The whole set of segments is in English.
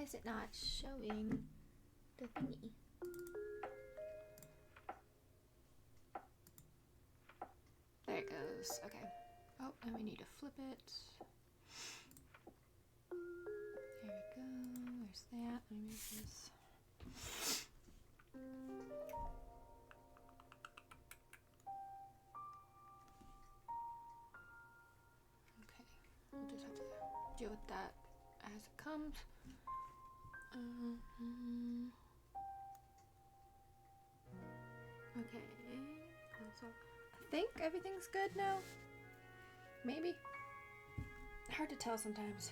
Why is it not showing the thingy? There it goes. Okay. Oh, and we need to flip it. There we go. There's that. Let me move this. Okay. We'll just have to deal with that as it comes. Okay. So I think everything's good now. Maybe. Hard to tell sometimes.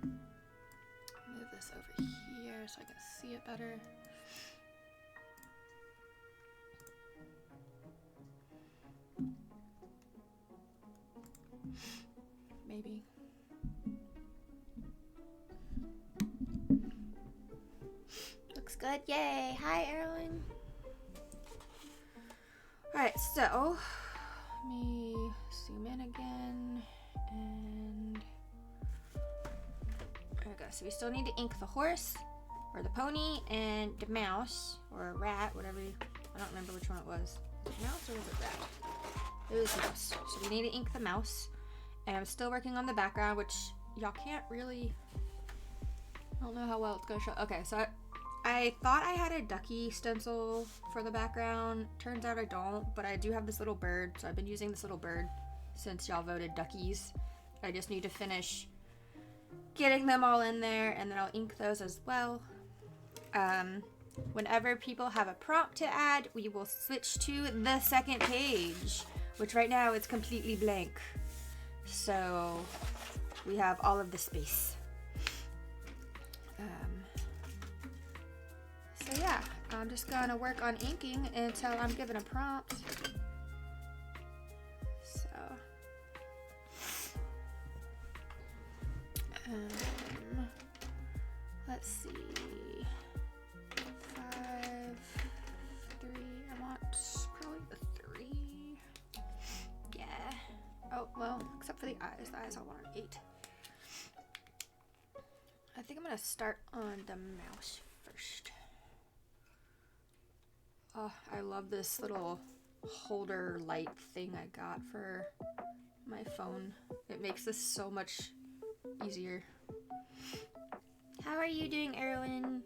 Move this over here so I can see it better. Maybe. Looks good. Yay. Hi, Erwin. Alright, so let me zoom in again. And there we go. So we still need to ink the horse or the pony and the mouse or rat, whatever. I don't remember which one it was. Was it mouse or was it rat? It was mouse. So we need to ink the mouse. And I'm still working on the background, which y'all can't really, I don't know how well it's gonna show. Okay, so I thought I had a ducky stencil for the background. Turns out I don't, but I do have this little bird. So I've been using this little bird since y'all voted duckies. I just need to finish getting them all in there, and then I'll ink those as well. Whenever people have a prompt to add, we will switch to the second page, which right now is completely blank. So we have all of the space. So yeah, I'm just gonna work on inking until I'm given a prompt. So let's see. 5, 3. I want probably the 3. Yeah. Oh well, except for the eyes. The eyes I want an 8. I think I'm gonna start on the mouse first. Oh, I love this little holder light thing I got for my phone. It makes this so much easier. How are you doing, Erwin?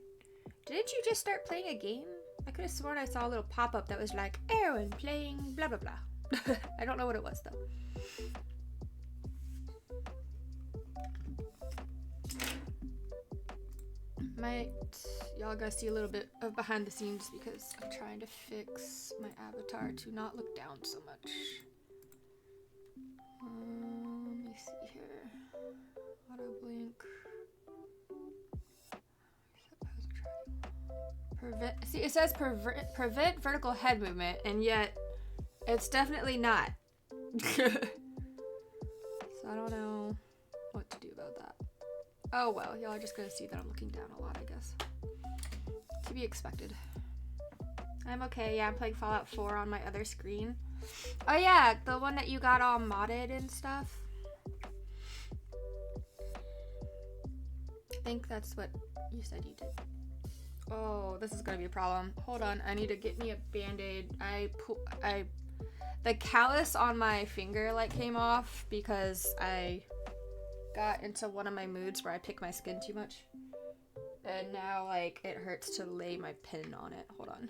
Didn't you just start playing a game? I could have sworn I saw a little pop-up that was like, Erwin playing blah blah blah. I don't know what it was though. Y'all gotta see a little bit of behind the scenes because I'm trying to fix my avatar to not look down so much. Let me see here. Auto blink. See, it says prevent vertical head movement, and yet it's definitely not. So I don't know what to do about that. Oh well, y'all are just gonna see that I'm looking down a lot, I guess. To be expected. I'm okay, yeah, I'm playing Fallout 4 on my other screen. Oh yeah, the one that you got all modded and stuff. I think that's what you said you did. Oh, this is gonna be a problem. Hold on, I need to get me a band-aid. The callus on my finger like came off because I got into one of my moods where I pick my skin too much. And now like it hurts to lay my pin on it. Hold on.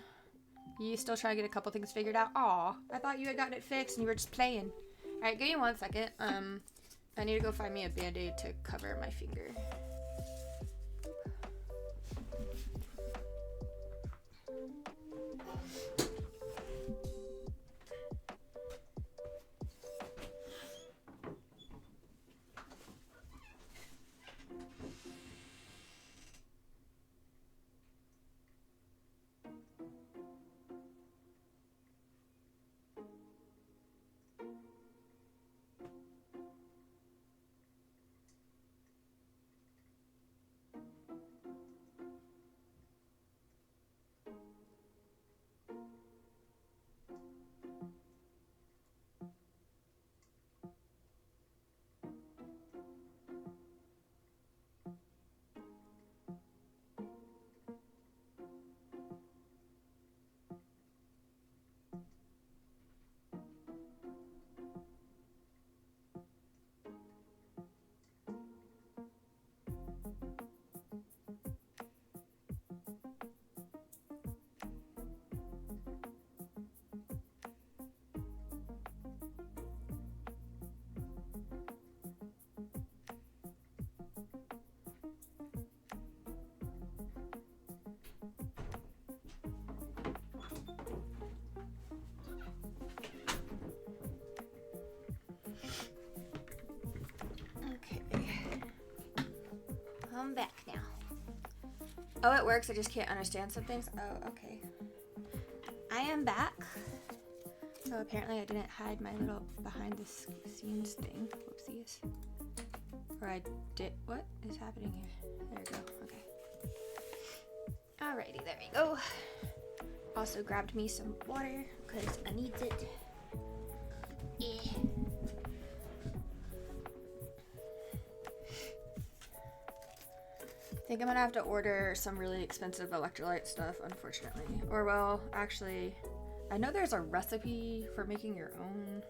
You still trying to get a couple things figured out? Aw, I thought you had gotten it fixed and you were just playing. Alright, give me 1 second. I need to go find me a band-aid to cover my finger. Oh, it works. I just can't understand some things. Oh, okay. I am back. So apparently I didn't hide my little behind the scenes thing. Whoopsies. Or I did. What is happening here? There we go. Okay. Alrighty, there we go. Also grabbed me some water because I need it. Yeah. I think I'm gonna have to order some really expensive electrolyte stuff, unfortunately. Or well, actually, I know there's a recipe for making your own.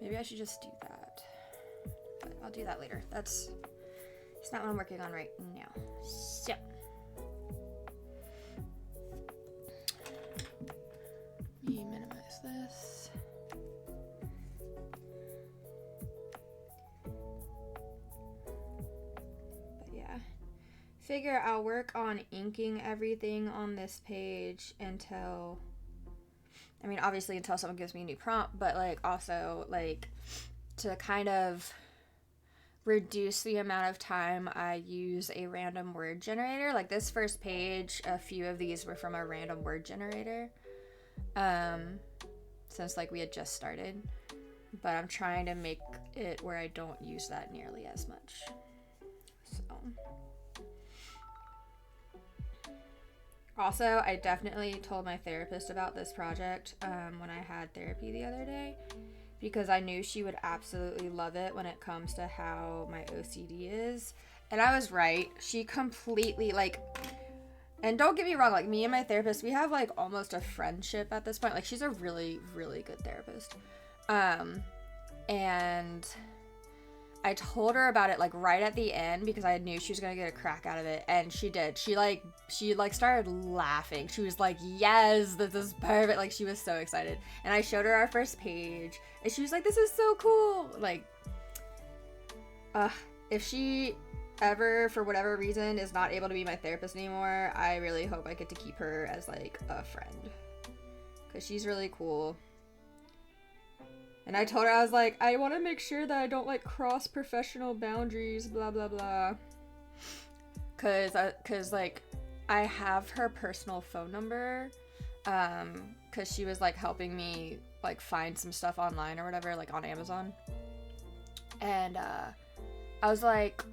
Maybe I should just do that. But I'll do that later. It's not what I'm working on right now. So. Let me minimize this. Figure I'll work on inking everything on this page until, I mean, obviously until someone gives me a new prompt, but like also like to kind of reduce the amount of time I use a random word generator. Like this first page, a few of these were from a random word generator, since like we had just started, but I'm trying to make it where I don't use that nearly as much. So. Also, I definitely told my therapist about this project when I had therapy the other day, because I knew she would absolutely love it when it comes to how my OCD is. And I was right. She completely, like, and don't get me wrong, like, me and my therapist, we have, like, almost a friendship at this point. Like, she's a really, really good therapist. And I told her about it, like, right at the end, because I knew she was gonna get a crack out of it, and she did. She started laughing. She was like, yes, this is perfect. Like, she was so excited. And I showed her our first page, and she was like, this is so cool. Like, if she ever, for whatever reason, is not able to be my therapist anymore, I really hope I get to keep her as, like, a friend. Because she's really cool. And I told her, I was like, I want to make sure that I don't, like, cross professional boundaries, blah, blah, blah. Cause, like, I have her personal phone number, cause she was, like, helping me, like, find some stuff online or whatever, like, on Amazon. And, I was like,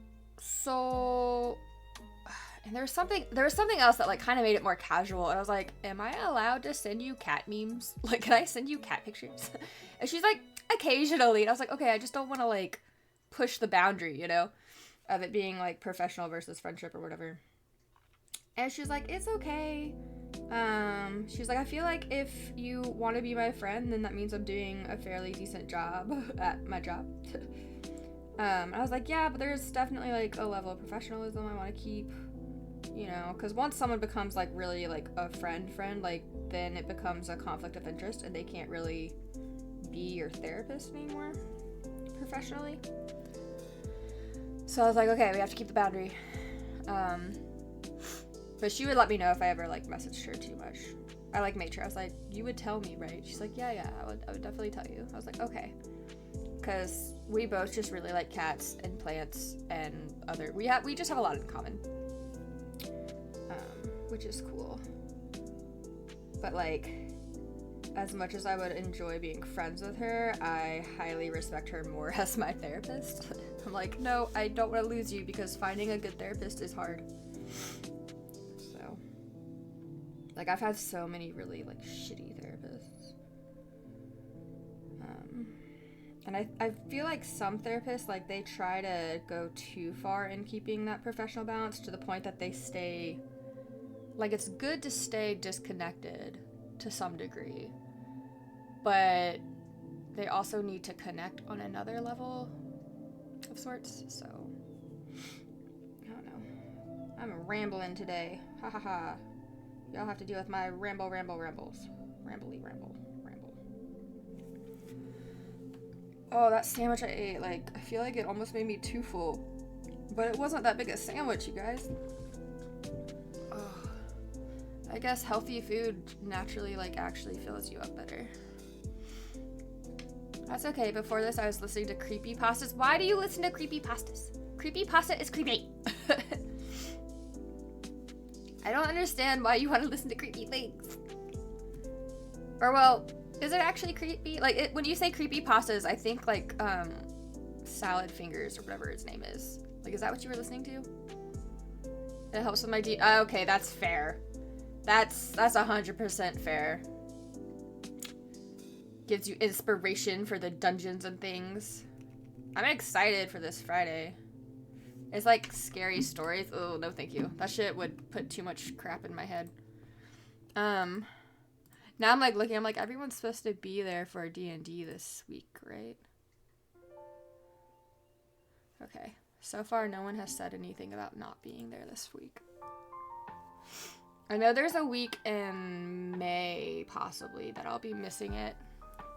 so... And there was something else that, like, kind of made it more casual. And I was like, am I allowed to send you cat memes? Like, can I send you cat pictures? And she's like, occasionally. And I was like, okay, I just don't want to, like, push the boundary, you know, of it being, like, professional versus friendship or whatever. And she's like, it's okay. She's like, I feel like if you want to be my friend, then that means I'm doing a fairly decent job at my job. I was like, yeah, but there's definitely, like, a level of professionalism I want to keep. You know, because once someone becomes, like, really, like, a friend, like, then it becomes a conflict of interest, and they can't really be your therapist anymore, professionally. So I was like, okay, we have to keep the boundary. But she would let me know if I ever, like, messaged her too much. I, like, made sure. I was like, you would tell me, right? She's like, yeah, I would definitely tell you. I was like, okay. Because we both just really like cats and plants and we just have a lot in common. Which is cool. But, like, as much as I would enjoy being friends with her, I highly respect her more as my therapist. I'm like, no, I don't want to lose you because finding a good therapist is hard. So, like, I've had so many really, like, shitty therapists. And I feel like some therapists, like, they try to go too far in keeping that professional balance to the point that they stay... Like, it's good to stay disconnected to some degree, but they also need to connect on another level of sorts, so, I don't know. I'm rambling today. Ha ha ha. Y'all have to deal with my rambles. Rambly ramble. Oh, that sandwich I ate, like, I feel like it almost made me too full, but it wasn't that big a sandwich, you guys. I guess healthy food naturally, like, actually fills you up better. That's okay. Before this, I was listening to creepypastas. Why do you listen to creepypastas? Creepypasta is creepy. I don't understand why you want to listen to creepy things. Or, well, is it actually creepy? Like, when you say creepy pastas, I think, like, Salad Fingers or whatever his name is. Like, is that what you were listening to? It helps with my okay, that's fair. That's 100% fair. Gives you inspiration for the dungeons and things. I'm excited for this Friday. It's like scary stories. Oh, no thank you. That shit would put too much crap in my head. Now I'm like looking, I'm like, everyone's supposed to be there for D&D this week, right? Okay. So far, no one has said anything about not being there this week. I know there's a week in May, possibly, that I'll be missing it.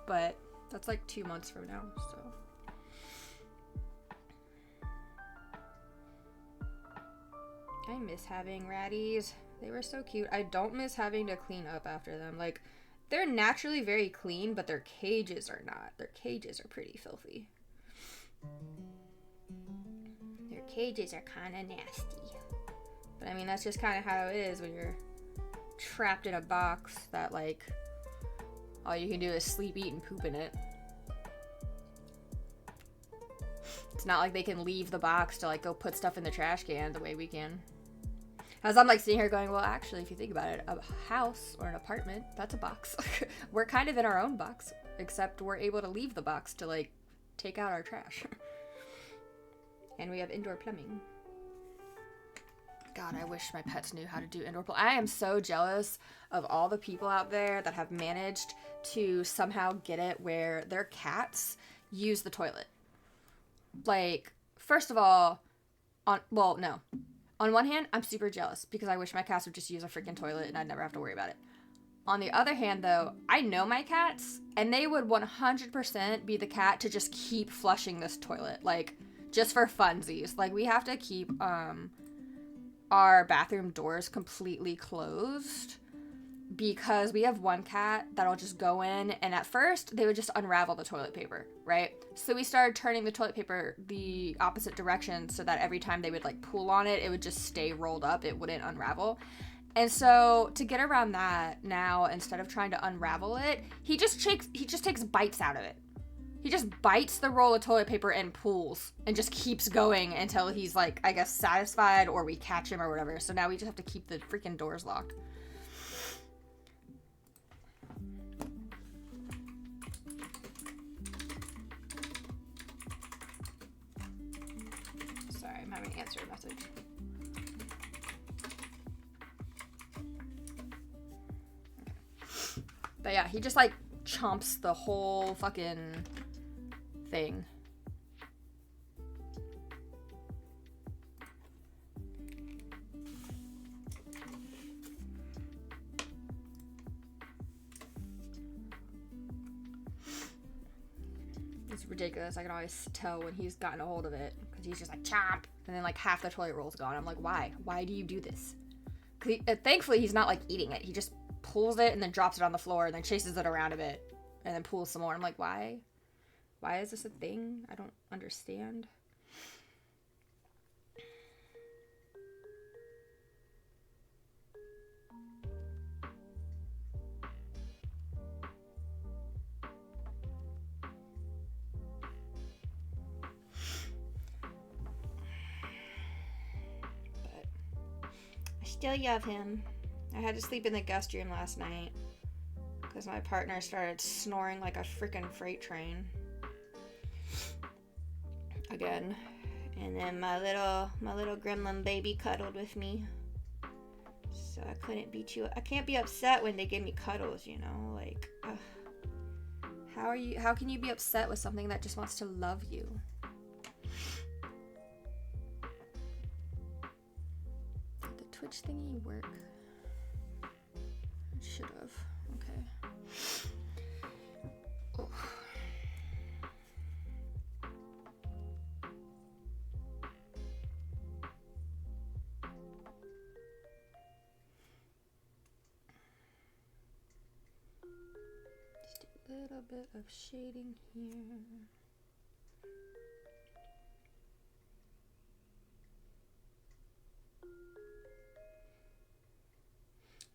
But that's like 2 months from now, so. I miss having ratties. They were so cute. I don't miss having to clean up after them. Like, they're naturally very clean, but their cages are not. Their cages are pretty filthy. Their cages are kind of nasty. But I mean, that's just kind of how it is when you're trapped in a box that, like, all you can do is sleep, eat, and poop in it. It's not like they can leave the box to, like, go put stuff in the trash can the way we can. As I'm, like, sitting here going, well, actually, if you think about it, a house or an apartment, that's a box. We're kind of in our own box, except we're able to leave the box to, like, take out our trash. And we have indoor plumbing. God, I wish my pets knew how to do indoor plumbing. I am so jealous of all the people out there that have managed to somehow get it where their cats use the toilet. Like, first of all, on one hand, I'm super jealous because I wish my cats would just use a freaking toilet and I'd never have to worry about it. On the other hand, though, I know my cats and they would 100% be the cat to just keep flushing this toilet, like, just for funsies. Like, we have to keep our bathroom doors completely closed because we have one cat that'll just go in, and at first they would just unravel the toilet paper, right? So we started turning the toilet paper the opposite direction so that every time they would, like, pull on it, it would just stay rolled up. It wouldn't unravel. And so to get around that now, instead of trying to unravel it, he just takes bites out of it. He just bites the roll of toilet paper and pulls and just keeps going until he's, like, I guess, satisfied or we catch him or whatever. So now we just have to keep the freaking doors locked. Sorry, I'm having to answer a message. Okay. But yeah, he just, like, chomps the whole fucking thing. It's ridiculous. I can always tell when he's gotten a hold of it because he's just like chomp, and then like half the toilet roll's gone. I'm like, why? Why do you do this? Thankfully, he's not like eating it. He just pulls it and then drops it on the floor and then chases it around a bit and then pulls some more. I'm like, why? Why is this a thing? I don't understand. But I still love him. I had to sleep in the guest room last night because my partner started snoring like a freaking freight train. Again. And then my little gremlin baby cuddled with me. So I can't be upset when they give me cuddles, you know? Like, how can you be upset with something that just wants to love you? Did the Twitch thingy work? It should have. Okay. Oh. Little bit of shading here.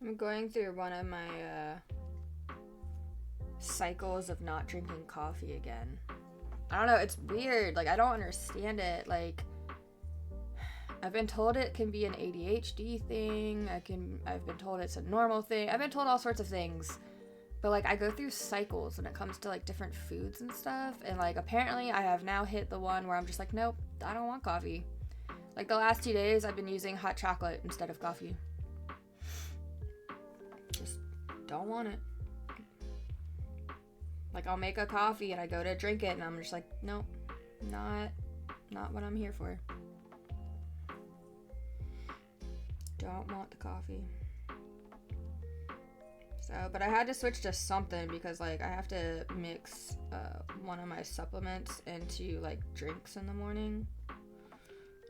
I'm going through one of my cycles of not drinking coffee again. I don't know, it's weird. Like, I don't understand it. Like, I've been told it can be an ADHD thing. I've been told it's a normal thing. I've been told all sorts of things. But, like, I go through cycles when it comes to, like, different foods and stuff. And, like, apparently I have now hit the one where I'm just like, nope, I don't want coffee. Like, the last 2 days, I've been using hot chocolate instead of coffee. Just don't want it. Like, I'll make a coffee and I go to drink it and I'm just like, nope, not what I'm here for. Don't want the coffee. So, but I had to switch to something because, like, I have to mix one of my supplements into, like, drinks in the morning.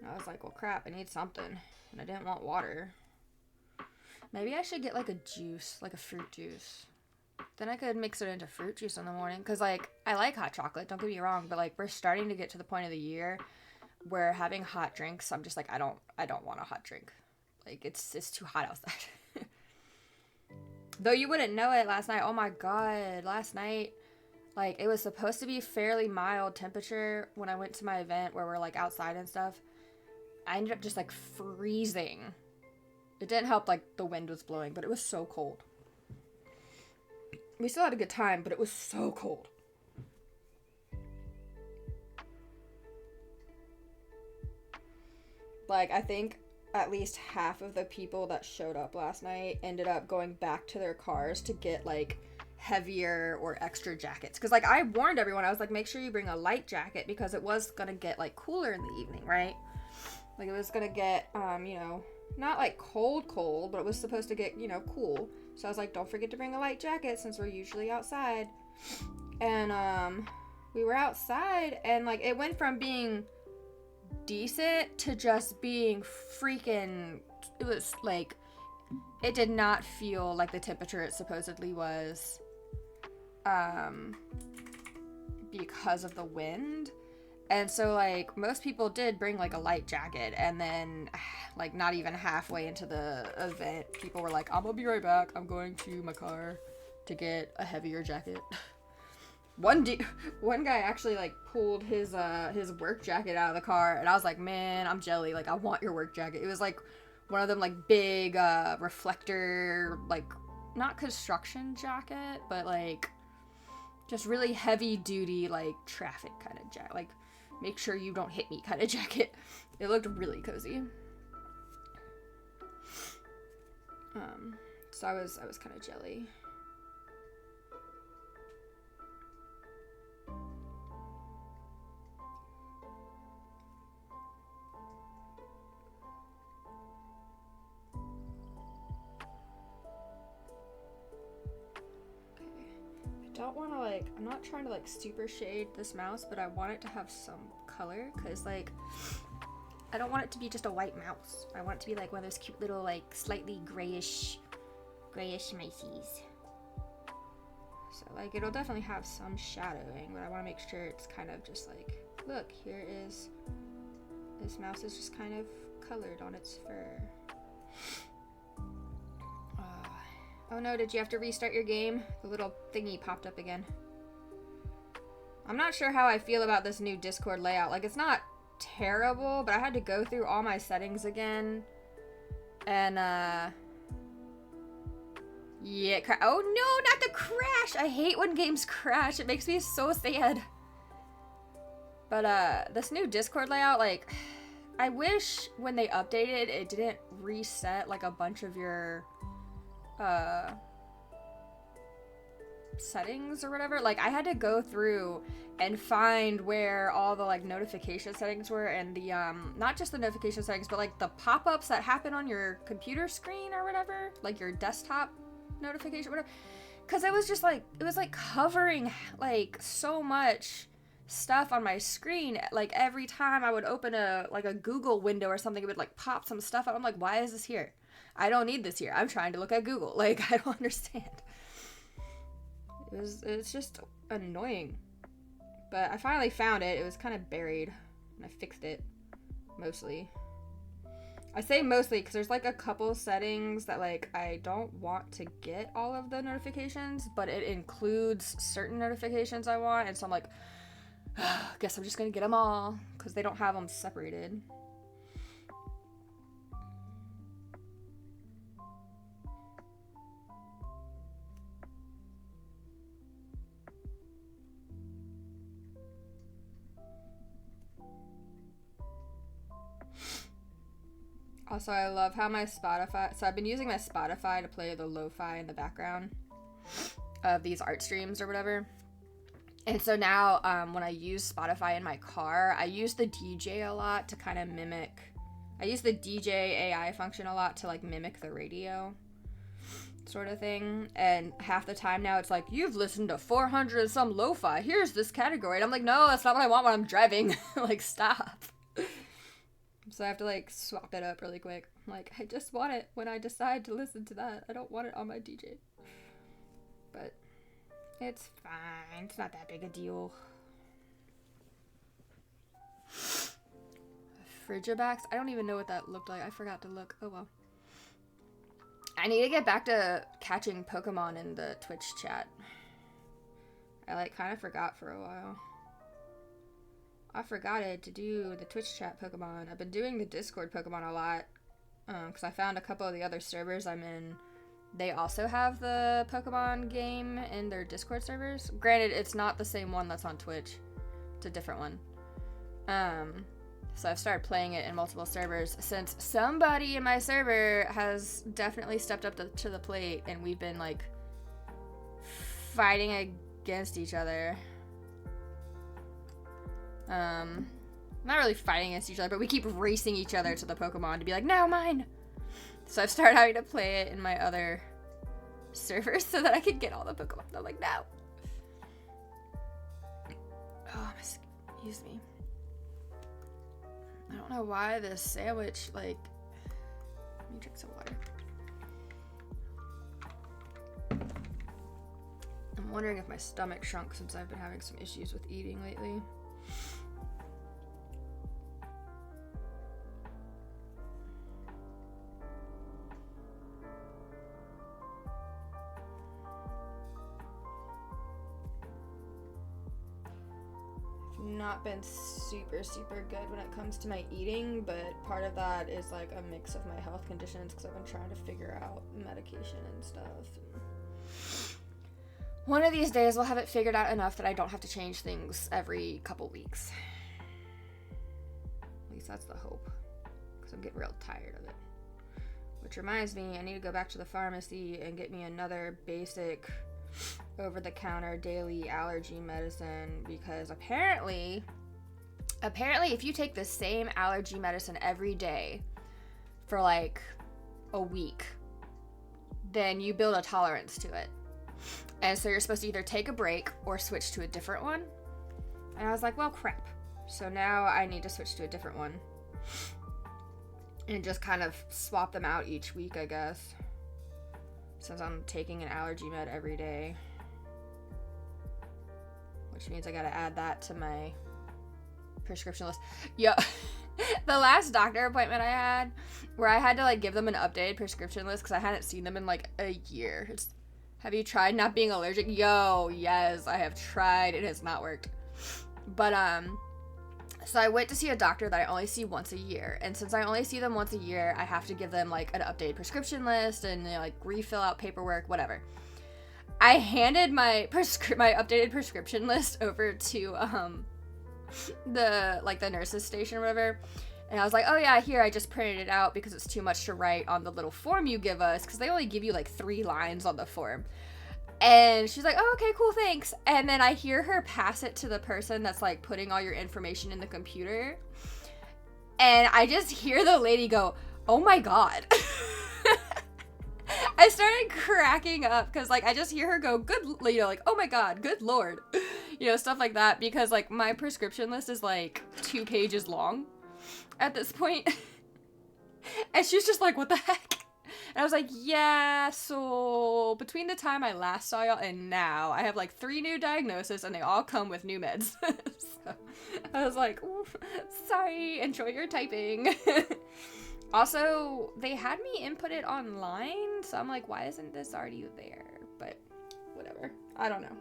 And I was like, well, crap, I need something. And I didn't want water. Maybe I should get, like, a juice, like a fruit juice. Then I could mix it into fruit juice in the morning. Because, like, I like hot chocolate, don't get me wrong. But, like, we're starting to get to the point of the year where having hot drinks, I'm just like, I don't want a hot drink. Like, it's too hot outside. Though you wouldn't know it last night. Oh my god, last night, like, it was supposed to be fairly mild temperature when I went to my event where we're, like, outside and stuff. I ended up just, like, freezing. It didn't help, like, the wind was blowing, but it was so cold. We still had a good time, but it was so cold. Like, I think at least half of the people that showed up last night ended up going back to their cars to get, like, heavier or extra jackets. Because, like, I warned everyone. I was like, make sure you bring a light jacket because it was going to get, like, cooler in the evening, right? Like, it was going to get, you know, not, like, cold, but it was supposed to get, you know, cool. So I was like, don't forget to bring a light jacket since we're usually outside. And, we were outside and, like, it went from being decent to just being freaking, it was like, it did not feel like the temperature it supposedly was, because of the wind. And so, like, most people did bring, like, a light jacket, and then, like, not even halfway into the event, people were like, I'm gonna be right back, I'm going to my car to get a heavier jacket. One guy actually, like, pulled his work jacket out of the car, and I was like, man, I'm jelly. Like, I want your work jacket. It was, like, one of them, like, big, reflector, like, not construction jacket, but, like, just really heavy-duty, like, traffic kind of jacket. Like, make sure you don't hit me kind of jacket. It looked really cozy. So I was kind of jelly. Don't want to, like, I'm not trying to, like, super shade this mouse, but I want it to have some color, because, like, I don't want it to be just a white mouse. I want it to be, like, one of those cute little, like, slightly grayish mices. So, like, it'll definitely have some shadowing, but I want to make sure it's kind of just, like, look, here is, this mouse is just kind of colored on its fur. Oh no, did you have to restart your game? The little thingy popped up again. I'm not sure how I feel about this new Discord layout. Like, it's not terrible, but I had to go through all my settings again. And, yeah, oh no, not the crash! I hate when games crash. It makes me so sad. But, this new Discord layout, like, I wish when they updated, it didn't reset, like, a bunch of your settings or whatever. Like, I had to go through and find where all the, like, notification settings were, and the not just the notification settings, but, like, the pop-ups that happen on your computer screen or whatever, like your desktop notification, whatever, because it was just like, it was like covering, like, so much stuff on my screen. Like, every time I would open a Google window or something, it would, like, pop some stuff out. I'm like, why is this here? I don't need this here. I'm trying to look at Google. Like, I don't understand. It's just annoying. But I finally found it. It was kind of buried, and I fixed it, mostly. I say mostly because there's like a couple settings that like I don't want to get all of the notifications, but it includes certain notifications I want, and so I'm like, guess I'm just gonna get them all because they don't have them separated. Also, I love how my Spotify... So I've been using my Spotify to play the lo-fi in the background of these art streams or whatever. And so now when I use Spotify in my car, I use the DJ a lot to kind of mimic... I use the DJ AI function a lot to like mimic the radio sort of thing. And half the time now it's like, you've listened to 400 and some lo-fi. Here's this category. And I'm like, no, that's not what I want when I'm driving. Like, stop. So I have to like swap it up really quick. Like, I just want it when I decide to listen to that. I don't want it on my DJ. But it's fine. It's not that big a deal. Frigibacks? I don't even know what that looked like. I forgot to look. Oh well. I need to get back to catching Pokemon in the Twitch chat. I like kind of forgot for a while. I forgot to do the Twitch chat Pokemon. I've been doing the Discord Pokemon a lot because I found a couple of the other servers I'm in. They also have the Pokemon game in their Discord servers. Granted, it's not the same one that's on Twitch. It's a different one. So I've started playing it in multiple servers since somebody in my server has definitely stepped up to the plate, and we've been like fighting against each other. Not really fighting against each other, but we keep racing each other to the Pokemon to be like, no, mine! So I've started having to play it in my other servers so that I can get all the Pokemon. I'm like, no! Oh, excuse me. I don't know why this sandwich, like... Let me drink some water. I'm wondering if my stomach shrunk since I've been having some issues with eating lately. Not been super good when it comes to my eating, but part of that is like a mix of my health conditions because I've been trying to figure out medication and stuff. One of these days we'll have it figured out enough that I don't have to change things every couple weeks. At least that's the hope, because I'm getting real tired of it. Which reminds me, I need to go back to the pharmacy and get me another basic over-the-counter daily allergy medicine, because apparently if you take the same allergy medicine every day for like a week, then you build a tolerance to it. And so you're supposed to either take a break or switch to a different one. And I was like, well, crap. So now I need to switch to a different one and just kind of swap them out each week, I guess, since I'm taking an allergy med every day. Which means I gotta add that to my prescription list. Yo, the last doctor appointment I had, where I had to like give them an updated prescription list because I hadn't seen them in like a year. Have you tried not being allergic? Yo, yes, I have tried. It has not worked. But so I went to see a doctor that I only see once a year, and since I only see them once a year, I have to give them like an updated prescription list and like refill out paperwork, whatever. I handed my updated prescription list over to the nurse's station or whatever, and I was like, oh yeah, here, I just printed it out because it's too much to write on the little form you give us, because they only give you like 3 lines on the form. And she's like, oh, okay, cool, thanks. And then I hear her pass it to the person that's like putting all your information in the computer, and I just hear the lady go, oh my god. I started cracking up because like I just hear her go, good, you know, like, oh my god, good lord, you know, stuff like that, because like my prescription list is like 2 pages long at this point. And she's just like, what the heck? And I was like, yeah, so between the time I last saw y'all and now, I have like 3 new diagnoses and they all come with new meds. So I was like, sorry, enjoy your typing. Also, they had me input it online, so I'm like, why isn't this already there? But whatever. I don't know.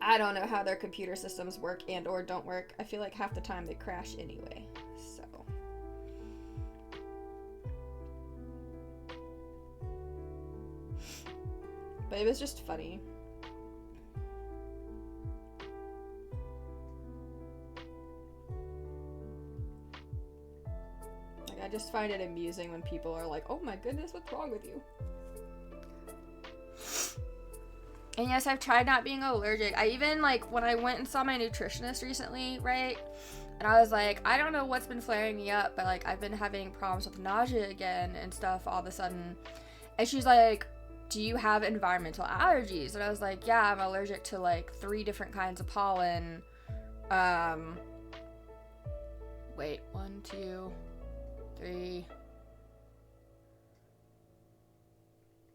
I don't know how their computer systems work and or don't work. I feel like half the time they crash anyway. So. But it was just funny. Like, I just find it amusing when people are like, oh my goodness, what's wrong with you? And yes, I've tried not being allergic. I even, like, when I went and saw my nutritionist recently, right? And I was like, I don't know what's been flaring me up, but, like, I've been having problems with nausea again and stuff all of a sudden. And she's like, do you have environmental allergies? And I was like, yeah, I'm allergic to, like, 3 different kinds of pollen. Wait, 1, 2, 3.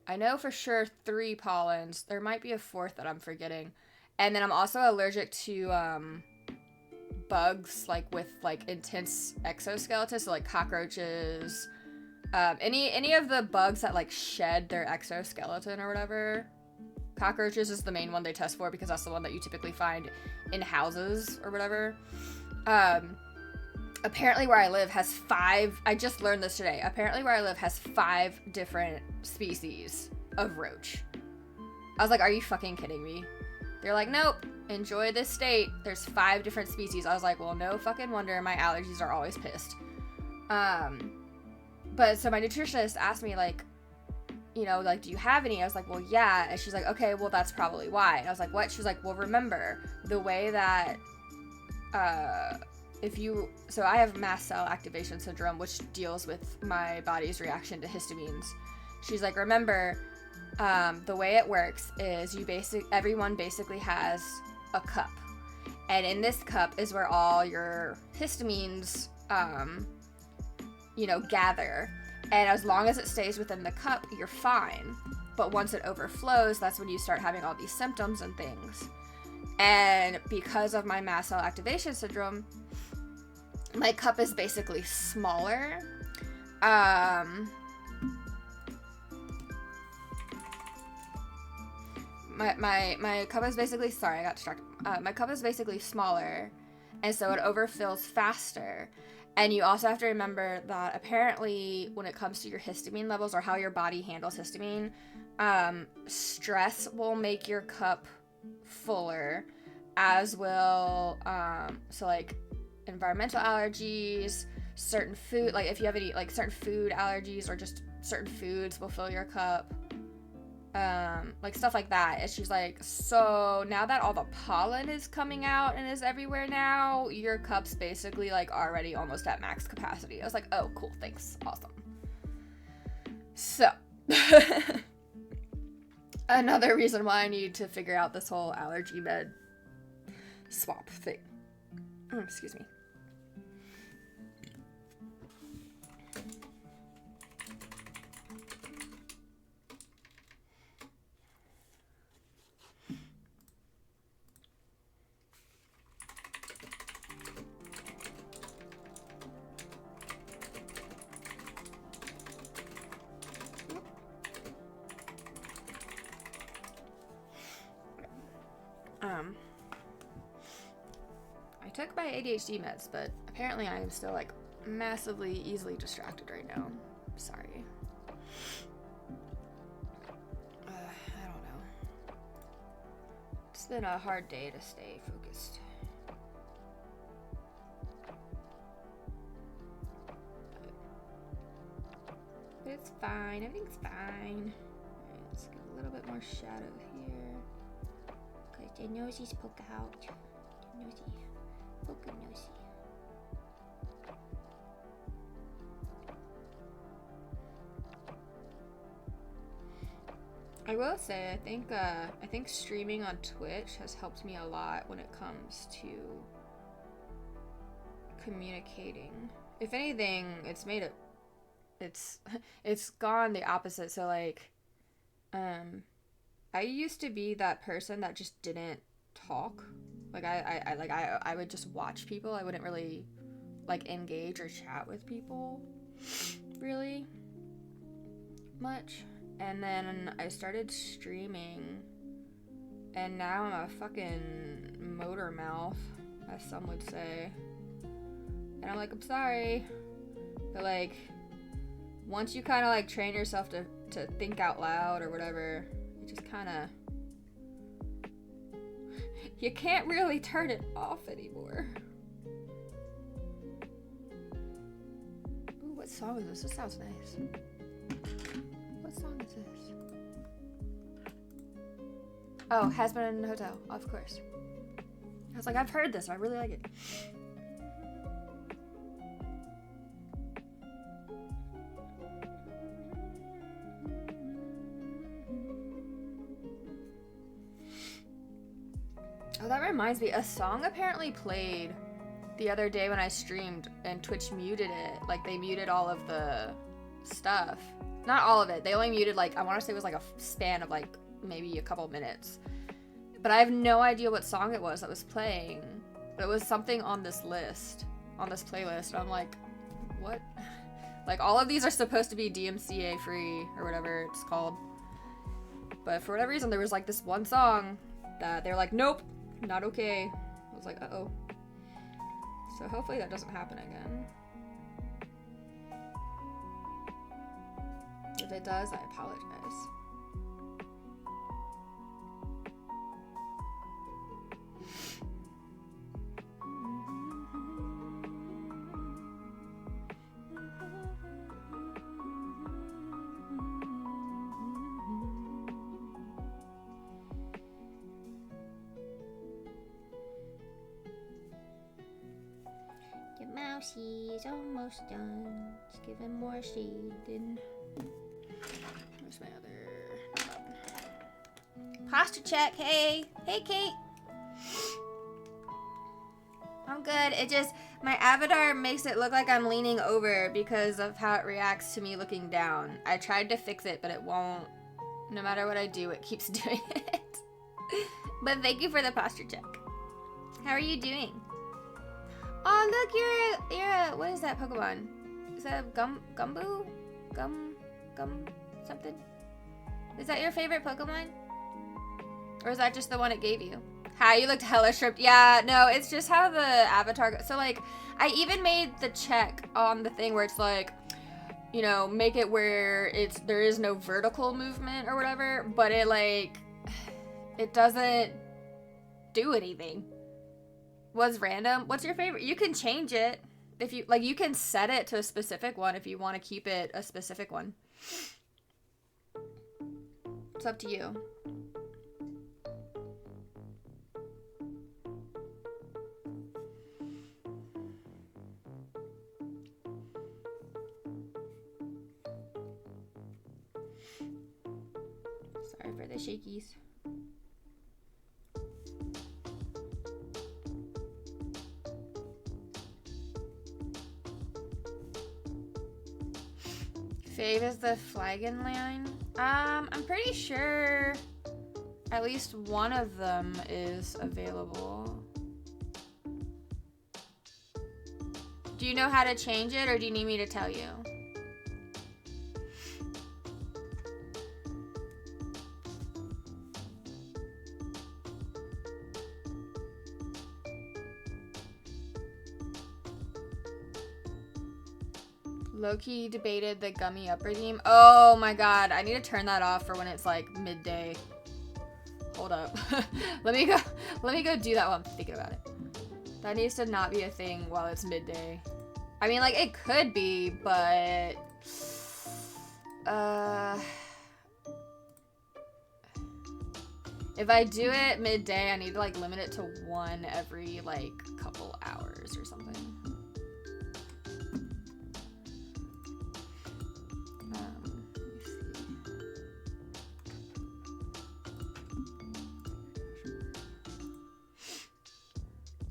I know for sure 3 pollens. There might be a 4th that I'm forgetting. And then I'm also allergic to bugs, like with like intense exoskeletons, so like cockroaches, any of the bugs that like shed their exoskeleton or whatever. Cockroaches is the main one they test for because that's the one that you typically find in houses or whatever. Apparently where I live has 5, I just learned this today, apparently where I live has 5 different species of roach. I was like, are you fucking kidding me? They're like, nope, enjoy this state. There's 5 different species. I was like, well, no fucking wonder my allergies are always pissed. But so my nutritionist asked me, like, you know, like, do you have any? I was like, well, yeah. And she's like, okay, well, that's probably why. And I was like, what? She was like, well, remember, the way that, so I have mast cell activation syndrome, which deals with my body's reaction to histamines. She's like, remember, the way it works is everyone basically has a cup. And in this cup is where all your histamines, gather. And as long as it stays within the cup, you're fine. But once it overflows, that's when you start having all these symptoms and things. And because of my mast cell activation syndrome, my cup is basically smaller. My cup is basically, sorry, I got distracted. My cup is basically smaller, and so it overfills faster. And you also have to remember that apparently when it comes to your histamine levels or how your body handles histamine, stress will make your cup fuller, as will, so like environmental allergies, certain food, like if you have any like certain food allergies or just certain foods will fill your cup, like stuff like that. And she's like, so now that all the pollen is coming out and is everywhere now, your cup's basically like already almost at max capacity. I was like, oh cool, thanks, awesome. So another reason why I need to figure out this whole allergy med swap thing. Excuse me. I took my ADHD meds, but apparently I am still like massively easily distracted right now. Sorry. I don't know. It's been a hard day to stay focused. But it's fine. Everything's fine. Alright, let's get a little bit more shadow here. Because the nosies poke out. Nosy. Poke a nosy. I will say, I think streaming on Twitch has helped me a lot when it comes to communicating. If anything, it's made it, it's gone the opposite. So like, I used to be that person that just didn't talk. Like I would just watch people. I wouldn't really like engage or chat with people really much. And then I started streaming, and now I'm a fucking motor mouth, as some would say. And I'm like, I'm sorry, but like, once you kind of like train yourself to think out loud or whatever, you just kind of, you can't really turn it off anymore. Ooh, what song is this? This sounds nice. What song is this? Oh, Has Been in a Hotel, of course. I was like, I've heard this, I really like it. Oh, that reminds me, a song apparently played the other day when I streamed and Twitch muted it. Like, they muted all of the stuff. Not all of it. They only muted, like, I want to say it was like a span of like maybe a couple minutes. But I have no idea what song it was that was playing. But it was something on this list, on this playlist. And I'm like, what? Like, all of these are supposed to be DMCA free or whatever it's called. But for whatever reason, there was like this one song that they're like, nope. Not okay. I was like, uh-oh. So hopefully that doesn't happen again. If it does, I apologize. She's almost done. Just give him more shade. Then where's my other posture check? Hey Kate. I'm good. It just, my avatar makes it look like I'm leaning over because of how it reacts to me looking down. I tried to fix it, but it won't. No matter what I do, it keeps doing it. But thank you for the posture check. How are you doing? Oh, look, you're a, what is that Pokemon? Is that a Gumbu? Gum something? Is that your favorite Pokemon? Or is that just the one it gave you? Hi, you looked hella stripped. Yeah, no, it's just how the avatar goes. So, like, I even made the check on the thing where it's like, you know, make it where there is no vertical movement or whatever, but it, like, it doesn't do anything. Was random. What's your favorite? You can change it if you like. You can set it to a specific one if you want to keep it a specific one. It's up to you. Sorry for the shakies. Fave is the Flagon line. I'm pretty sure at least one of them is available. Do you know how to change it, or do you need me to tell you? Low-key debated the gummy upper theme. Oh my god, I need to turn that off for when it's like midday. Hold up. let me go do that while I'm thinking about it. That needs to not be a thing while it's midday. I mean, like, it could be, but if I do it midday, I need to like limit it to one every like couple hours or something.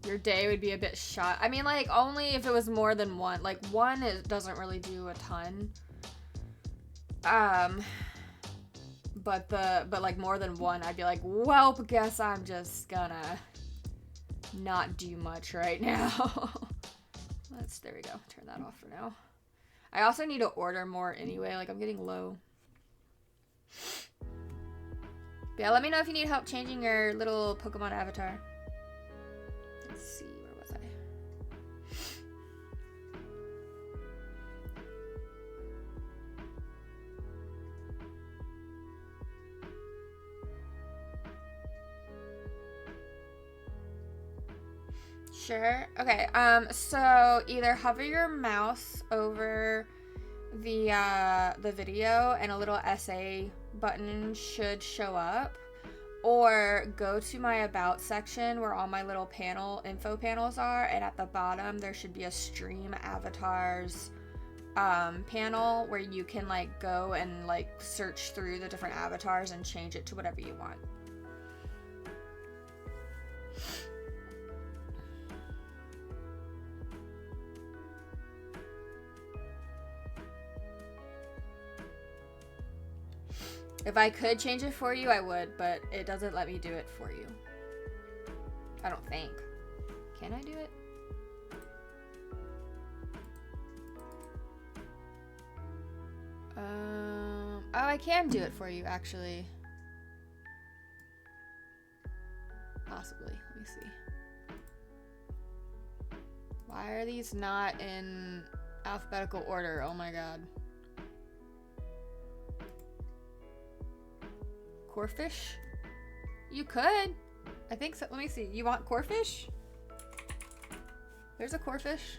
Your day would be a bit shot. I mean, like, only if it was more than one. Like, one, it doesn't really do a ton. But like more than one, I'd be like, well, guess I'm just gonna not do much right now. There we go. Turn that off for now. I also need to order more anyway. Like, I'm getting low. But yeah, let me know if you need help changing your little Pokemon avatar. Let's see, where was I? Sure. Okay. So either hover your mouse over the video and a little essay button should show up, or go to my about section where all my little info panels are, and at the bottom there should be a stream avatars panel where you can like go and like search through the different avatars and change it to whatever you want. If I could change it for you, I would, but it doesn't let me do it for you. I don't think. Can I do it? Oh, I can do it for you, actually. Possibly. Let me see. Why are these not in alphabetical order? Oh my god. Corfish? You could. I think so. Let me see. You want Corfish? There's a Corfish.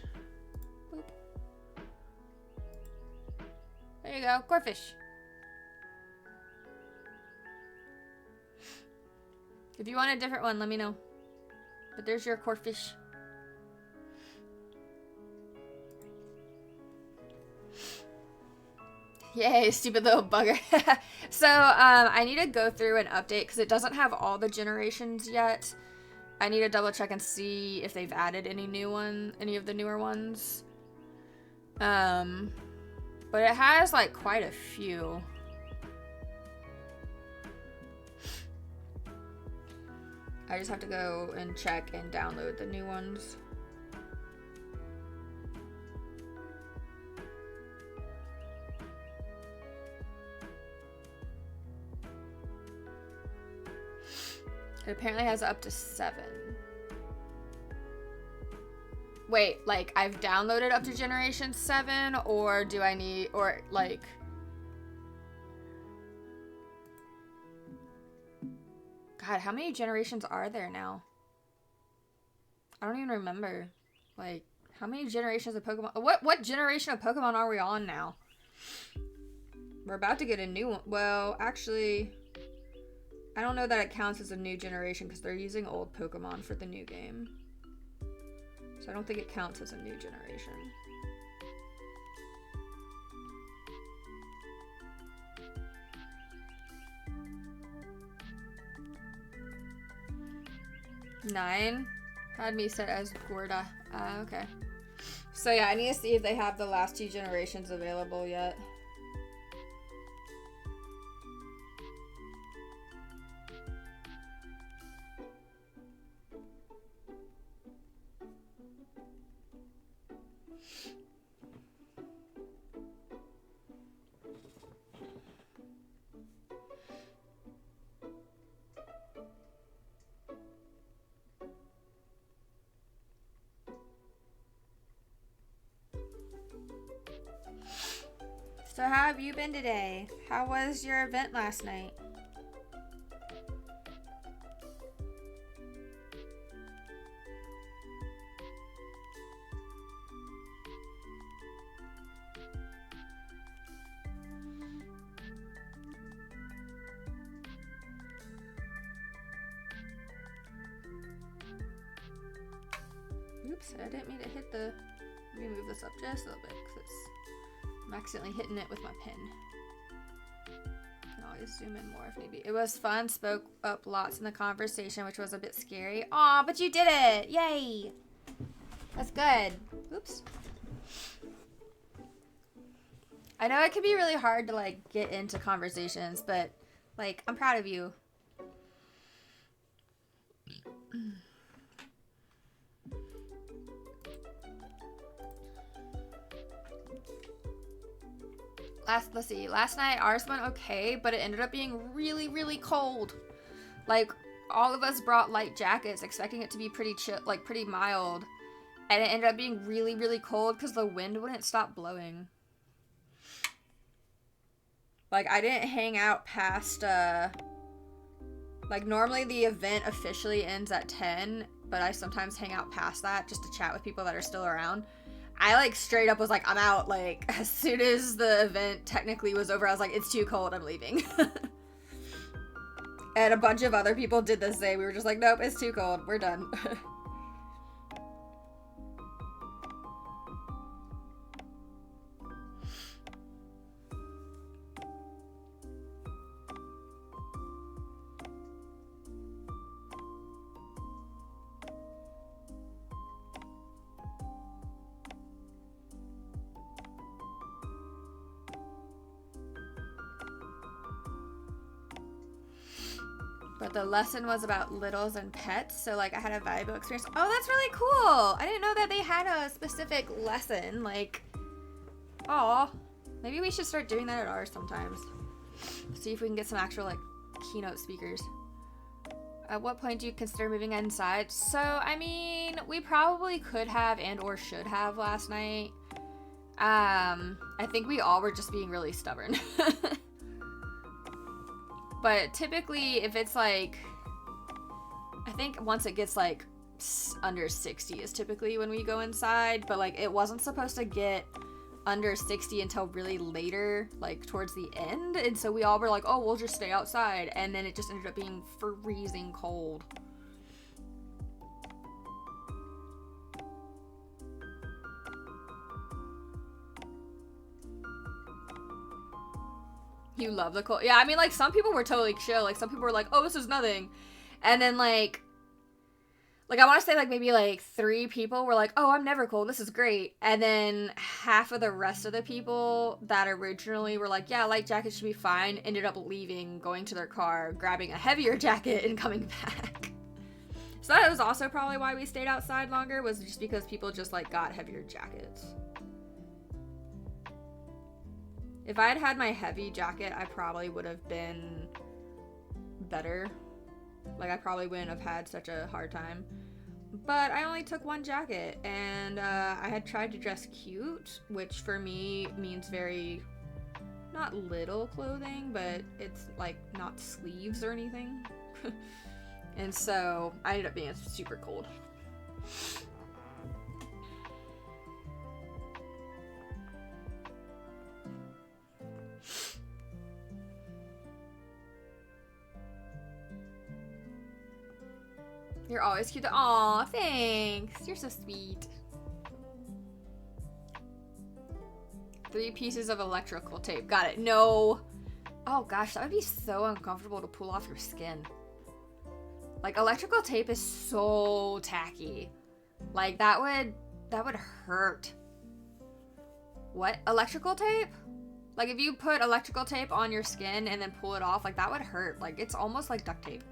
Boop. There you go. Corfish. If you want a different one, let me know. But there's your Corfish. Yay, stupid little bugger. So, I need to go through and update because it doesn't have all the generations yet. I need to double check and see if they've added any of the newer ones. But it has like quite a few. I just have to go and check and download the new ones. It apparently has up to 7. Wait, like I've downloaded up to generation 7, or do I need, or like... God, how many generations are there now? I don't even remember. Like, how many generations of Pokemon? What generation of Pokemon are we on now? We're about to get a new one. Well, actually... I don't know that it counts as a new generation because they're using old Pokemon for the new game. So I don't think it counts as a new generation. Nine had me set as Gorda. Okay. So yeah, I need to see if they have the last 2 generations available yet. So how have you been today? How was your event last night? Oops, I didn't mean to hit the... Let me move this up just a little bit because I'm accidentally hitting it with my pen. Can always zoom in more if need be. It was fun. Spoke up lots in the conversation, which was a bit scary. Aw, but you did it! Yay! That's good. Oops. I know it can be really hard to like get into conversations, but like I'm proud of you. Let's see. Last night ours went okay, but it ended up being really, really cold. Like, all of us brought light jackets, expecting it to be pretty chill, like pretty mild, and it ended up being really, really cold because the wind wouldn't stop blowing. Like, I didn't hang out past, like, normally the event officially ends at 10, but I sometimes hang out past that just to chat with people that are still around. I, like, straight up was like, I'm out. Like, as soon as the event technically was over, I was like, it's too cold, I'm leaving. And a bunch of other people did the same. We were just like, nope, it's too cold, we're done. But the lesson was about littles and pets, so like I had a valuable experience. Oh, that's really cool. I didn't know that they had a specific lesson. Like, aw, maybe we should start doing that at ours sometimes. See if we can get some actual like keynote speakers. At what point do you consider moving inside? So, I mean, we probably could have and or should have last night. I think we all were just being really stubborn. But typically, if it's like, I think once it gets like under 60 is typically when we go inside, but like it wasn't supposed to get under 60 until really later, like towards the end, and so we all were like, oh, we'll just stay outside, and then it just ended up being freezing cold. You love the cold. Yeah, I mean, like, some people were totally chill. Like, some people were like, oh, this is nothing. And then, like I want to say, like, maybe, like, 3 people were like, oh, I'm never cold. This is great. And then half of the rest of the people that originally were like, yeah, light jacket should be fine, ended up leaving, going to their car, grabbing a heavier jacket, and coming back. So that was also probably why we stayed outside longer, was just because people just, like, got heavier jackets. If I had had my heavy jacket, I probably would have been better. Like, I probably wouldn't have had such a hard time. But I only took one jacket, and I had tried to dress cute, which for me means very, not little clothing, but it's, like, not sleeves or anything. And so I ended up being super cold. You're always cute. Aw, thanks. You're so sweet. 3 pieces of electrical tape. Got it. No. Oh gosh, that would be so uncomfortable to pull off your skin. Like, electrical tape is so tacky. Like, that would hurt. What? Electrical tape? Like, if you put electrical tape on your skin and then pull it off, like, that would hurt. Like, it's almost like duct tape.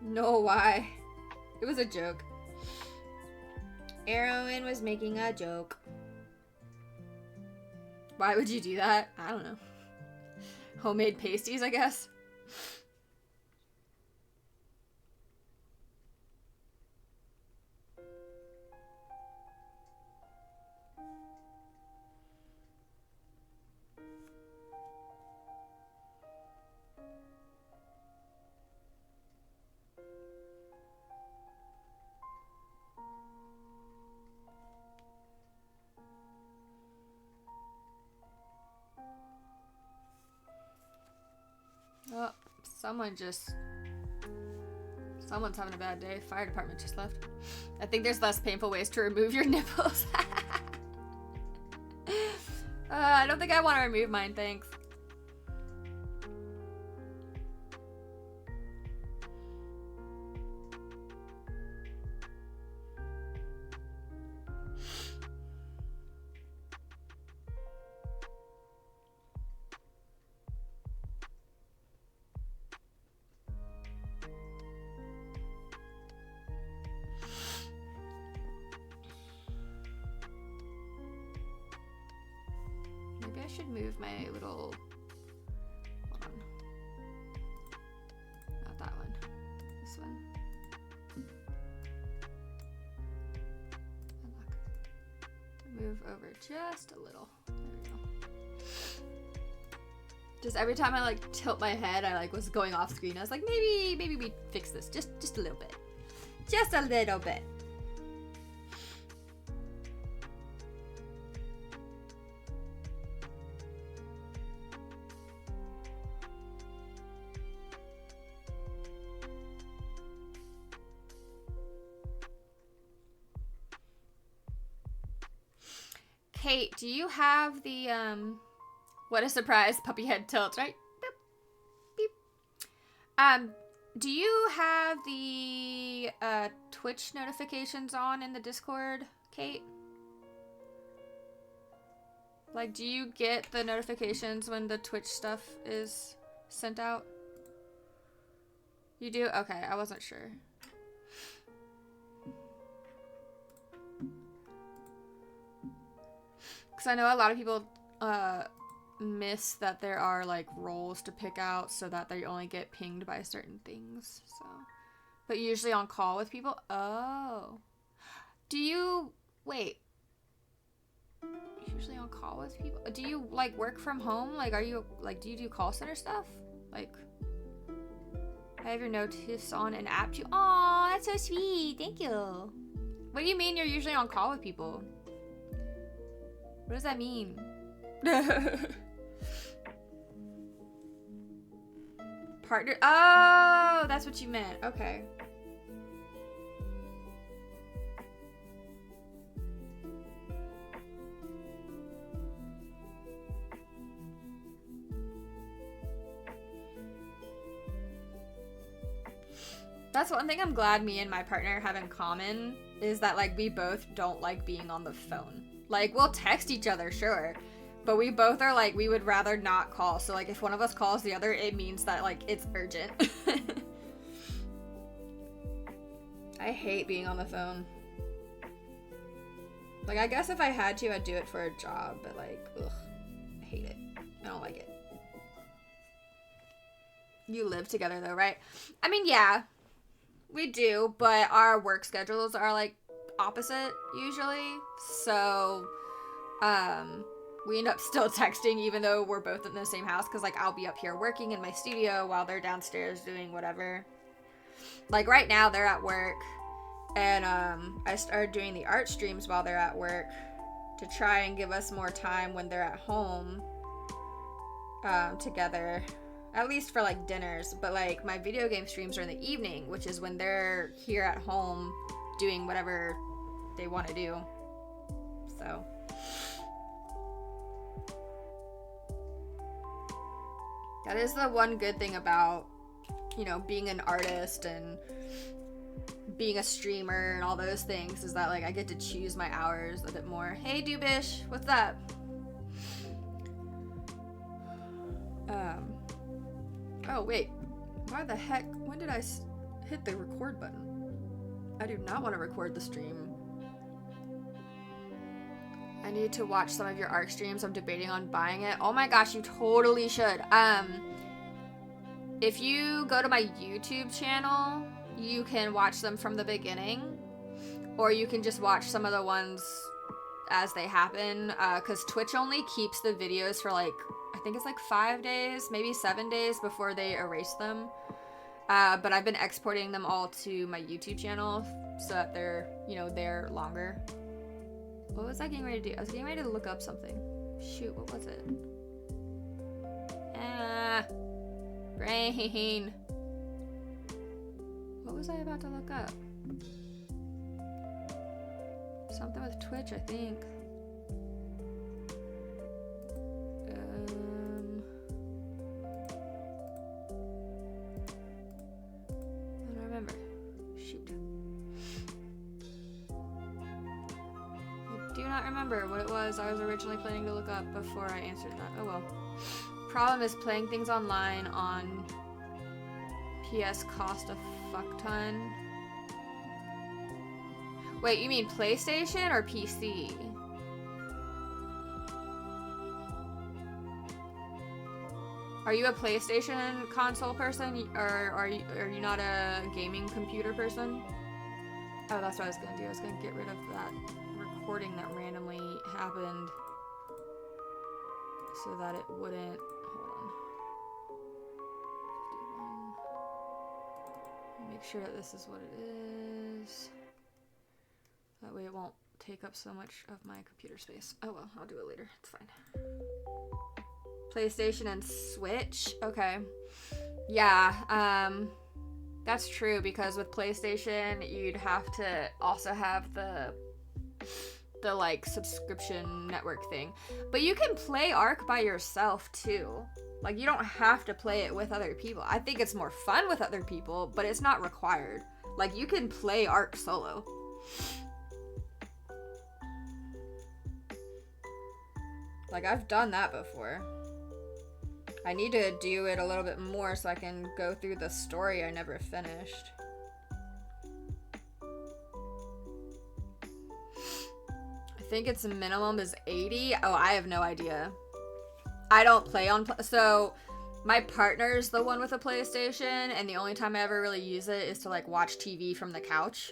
No, why? It was a joke. Erwin was making a joke. Why would you do that? I don't know. Homemade pasties, I guess. Oh, someone's having a bad day. Fire department just left. I think there's less painful ways to remove your nipples. I don't think I want to remove mine, thanks. should move my little, hold on. Not that one, this one. Move over just a little. There we go. Just every time I like tilt my head, I like was going off screen. I was like, maybe we fix this just a little bit. Just a little bit. Kate, do you have the, what a surprise, puppy head tilt, right? Beep. Beep. Do you have the, Twitch notifications on in the Discord, Kate? Like, do you get the notifications when the Twitch stuff is sent out? You do? Okay, I wasn't sure. Because I know a lot of people miss that there are like roles to pick out so that they only get pinged by certain things. So, but usually on call with people. Oh, do you wait? Usually on call with people. Do you like work from home? Like, are you like, do you do call center stuff? Like, I have your notice on an app too. Aw, that's so sweet. Thank you. What do you mean you're usually on call with people? What does that mean? Partner. Oh, that's what you meant. Okay. That's one thing I'm glad me and my partner have in common is that like we both don't like being on the phone. Like, we'll text each other, sure. But we both are like, we would rather not call. So, like, if one of us calls the other, it means that, like, it's urgent. I hate being on the phone. Like, I guess if I had to, I'd do it for a job. But, like, ugh. I hate it. I don't like it. You live together, though, right? I mean, yeah. We do. But our work schedules are, like, opposite usually, so we end up still texting even though we're both in the same house, because like I'll be up here working in my studio while they're downstairs doing whatever. Like right now they're at work, and I started doing the art streams while they're at work to try and give us more time when they're at home together, at least for like dinners. But like my video game streams are in the evening, which is when they're here at home doing whatever they want to do. So that is the one good thing about, you know, being an artist and being a streamer and all those things, is that like I get to choose my hours a bit more. Hey Doobish, what's up? Oh wait, why the heck, when did I hit the record button? I do not want to record the stream. I need to watch some of your ARC streams. I'm debating on buying it. Oh my gosh, you totally should. If you go to my YouTube channel, you can watch them from the beginning, or you can just watch some of the ones as they happen, because Twitch only keeps the videos for like, I think it's like 5 days, maybe 7 days before they erase them. But I've been exporting them all to my YouTube channel so that they're, you know, they're longer. What was I getting ready to do? I was getting ready to look up something. Shoot, what was it? Brain. What was I about to look up? Something with Twitch, I think. I don't remember. Shoot. I do not remember what it was I was originally planning to look up before I answered that. Oh well. Problem is playing things online on PS cost a fuck ton. Wait, you mean PlayStation or PC? Are you a PlayStation console person, or are you not a gaming computer person? Oh, that's what I was gonna do. I was gonna get rid of that recording that randomly happened so that it wouldn't. Hold on. Make sure that this is what it is. That way it won't take up so much of my computer space. Oh well, I'll do it later. It's fine. PlayStation and Switch. Okay. Yeah, that's true, because with PlayStation you'd have to also have the like subscription network thing. But you can play Ark by yourself too. Like, you don't have to play it with other people. I think it's more fun with other people, but it's not required. Like, you can play Ark solo. Like, I've done that before. I need to do it a little bit more so I can go through the story I never finished. I think its minimum is 80. Oh, I have no idea. I don't play on... So, my partner's the one with a PlayStation, and the only time I ever really use it is to, like, watch TV from the couch.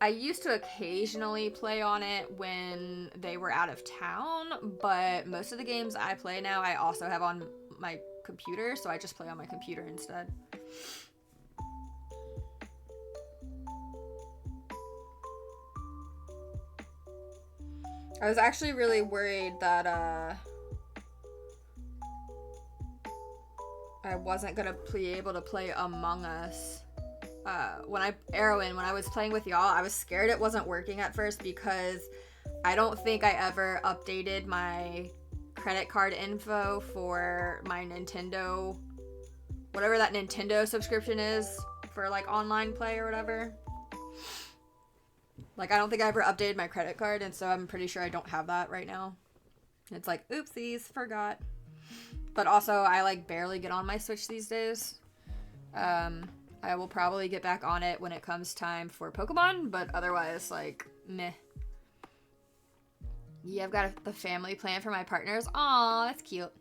I used to occasionally play on it when they were out of town, but most of the games I play now I also have on my computer, so I just play on my computer instead. I was actually really worried that I wasn't gonna be able to play Among Us. When I was playing with y'all, I was scared it wasn't working at first because I don't think I ever updated my credit card info for my Nintendo, whatever that Nintendo subscription is for like online play or whatever. Like, I don't think I ever updated my credit card, and so I'm pretty sure I don't have that right now. It's like, oopsies, forgot. But also, I like barely get on my Switch these days. I will probably get back on it when it comes time for Pokemon, but otherwise, like, meh. Yeah, I've got the family plan for my partners. Aw, that's cute.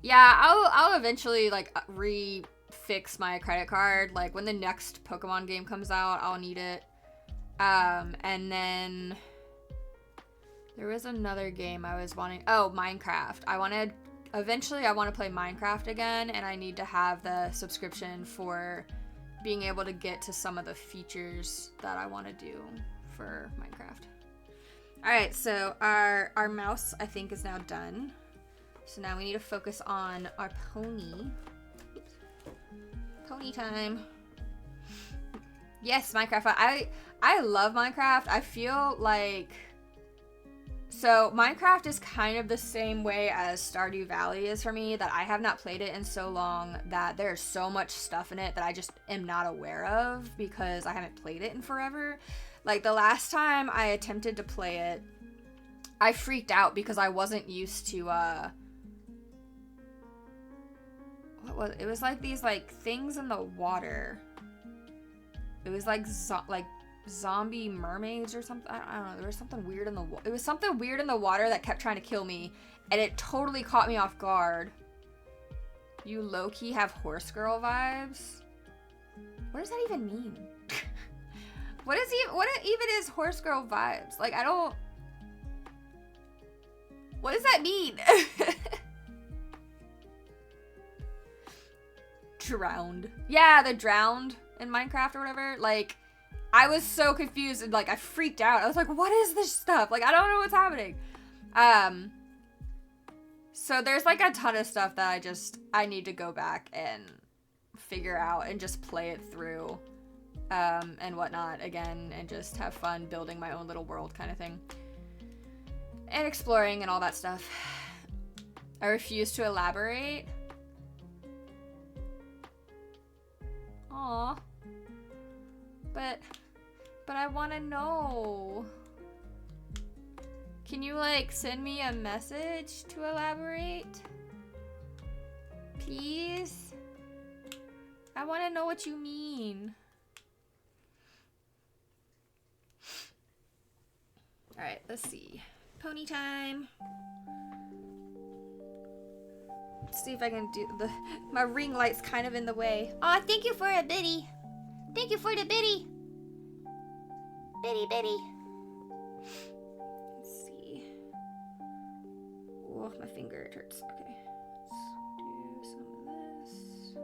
Yeah, I'll eventually, like, refix my credit card. Like, when the next Pokemon game comes out, I'll need it. And then there was another game I was wanting. Oh, Minecraft. Eventually I want to play Minecraft again, and I need to have the subscription for being able to get to some of the features that I want to do for Minecraft. Alright, so our mouse, I think, is now done. So now we need to focus on our pony. Oops. Pony time. Yes, Minecraft. I love Minecraft. I feel like... So, Minecraft is kind of the same way as Stardew Valley is for me, that I have not played it in so long that there's so much stuff in it that I just am not aware of because I haven't played it in forever. Like, the last time I attempted to play it, I freaked out because I wasn't used to, what was it? It was like these, like, things in the water. It was like zombie mermaids or something. I don't know. There was something weird in the water. It was something weird in the water that kept trying to kill me, and it totally caught me off guard. You low-key have horse girl vibes. What does that even mean? What even is horse girl vibes? Like, I don't... What does that mean? Drowned. Yeah, the drowned in Minecraft or whatever. Like, I was so confused and, like, I freaked out. I was like, what is this stuff? Like, I don't know what's happening. So there's, like, a ton of stuff that I need to go back and figure out and just play it through, and whatnot again, and just have fun building my own little world kind of thing. And exploring and all that stuff. I refuse to elaborate. Aww. But I want to know. Can you, like, send me a message to elaborate? Please? I want to know what you mean. Alright, let's see. Pony time. Let's see if I can do my ring light's kind of in the way. Aw, thank you for a biddy. Thank you for the biddy. Biddy, biddy. Let's see. Oh, my finger, it hurts. Okay. Let's do some of this.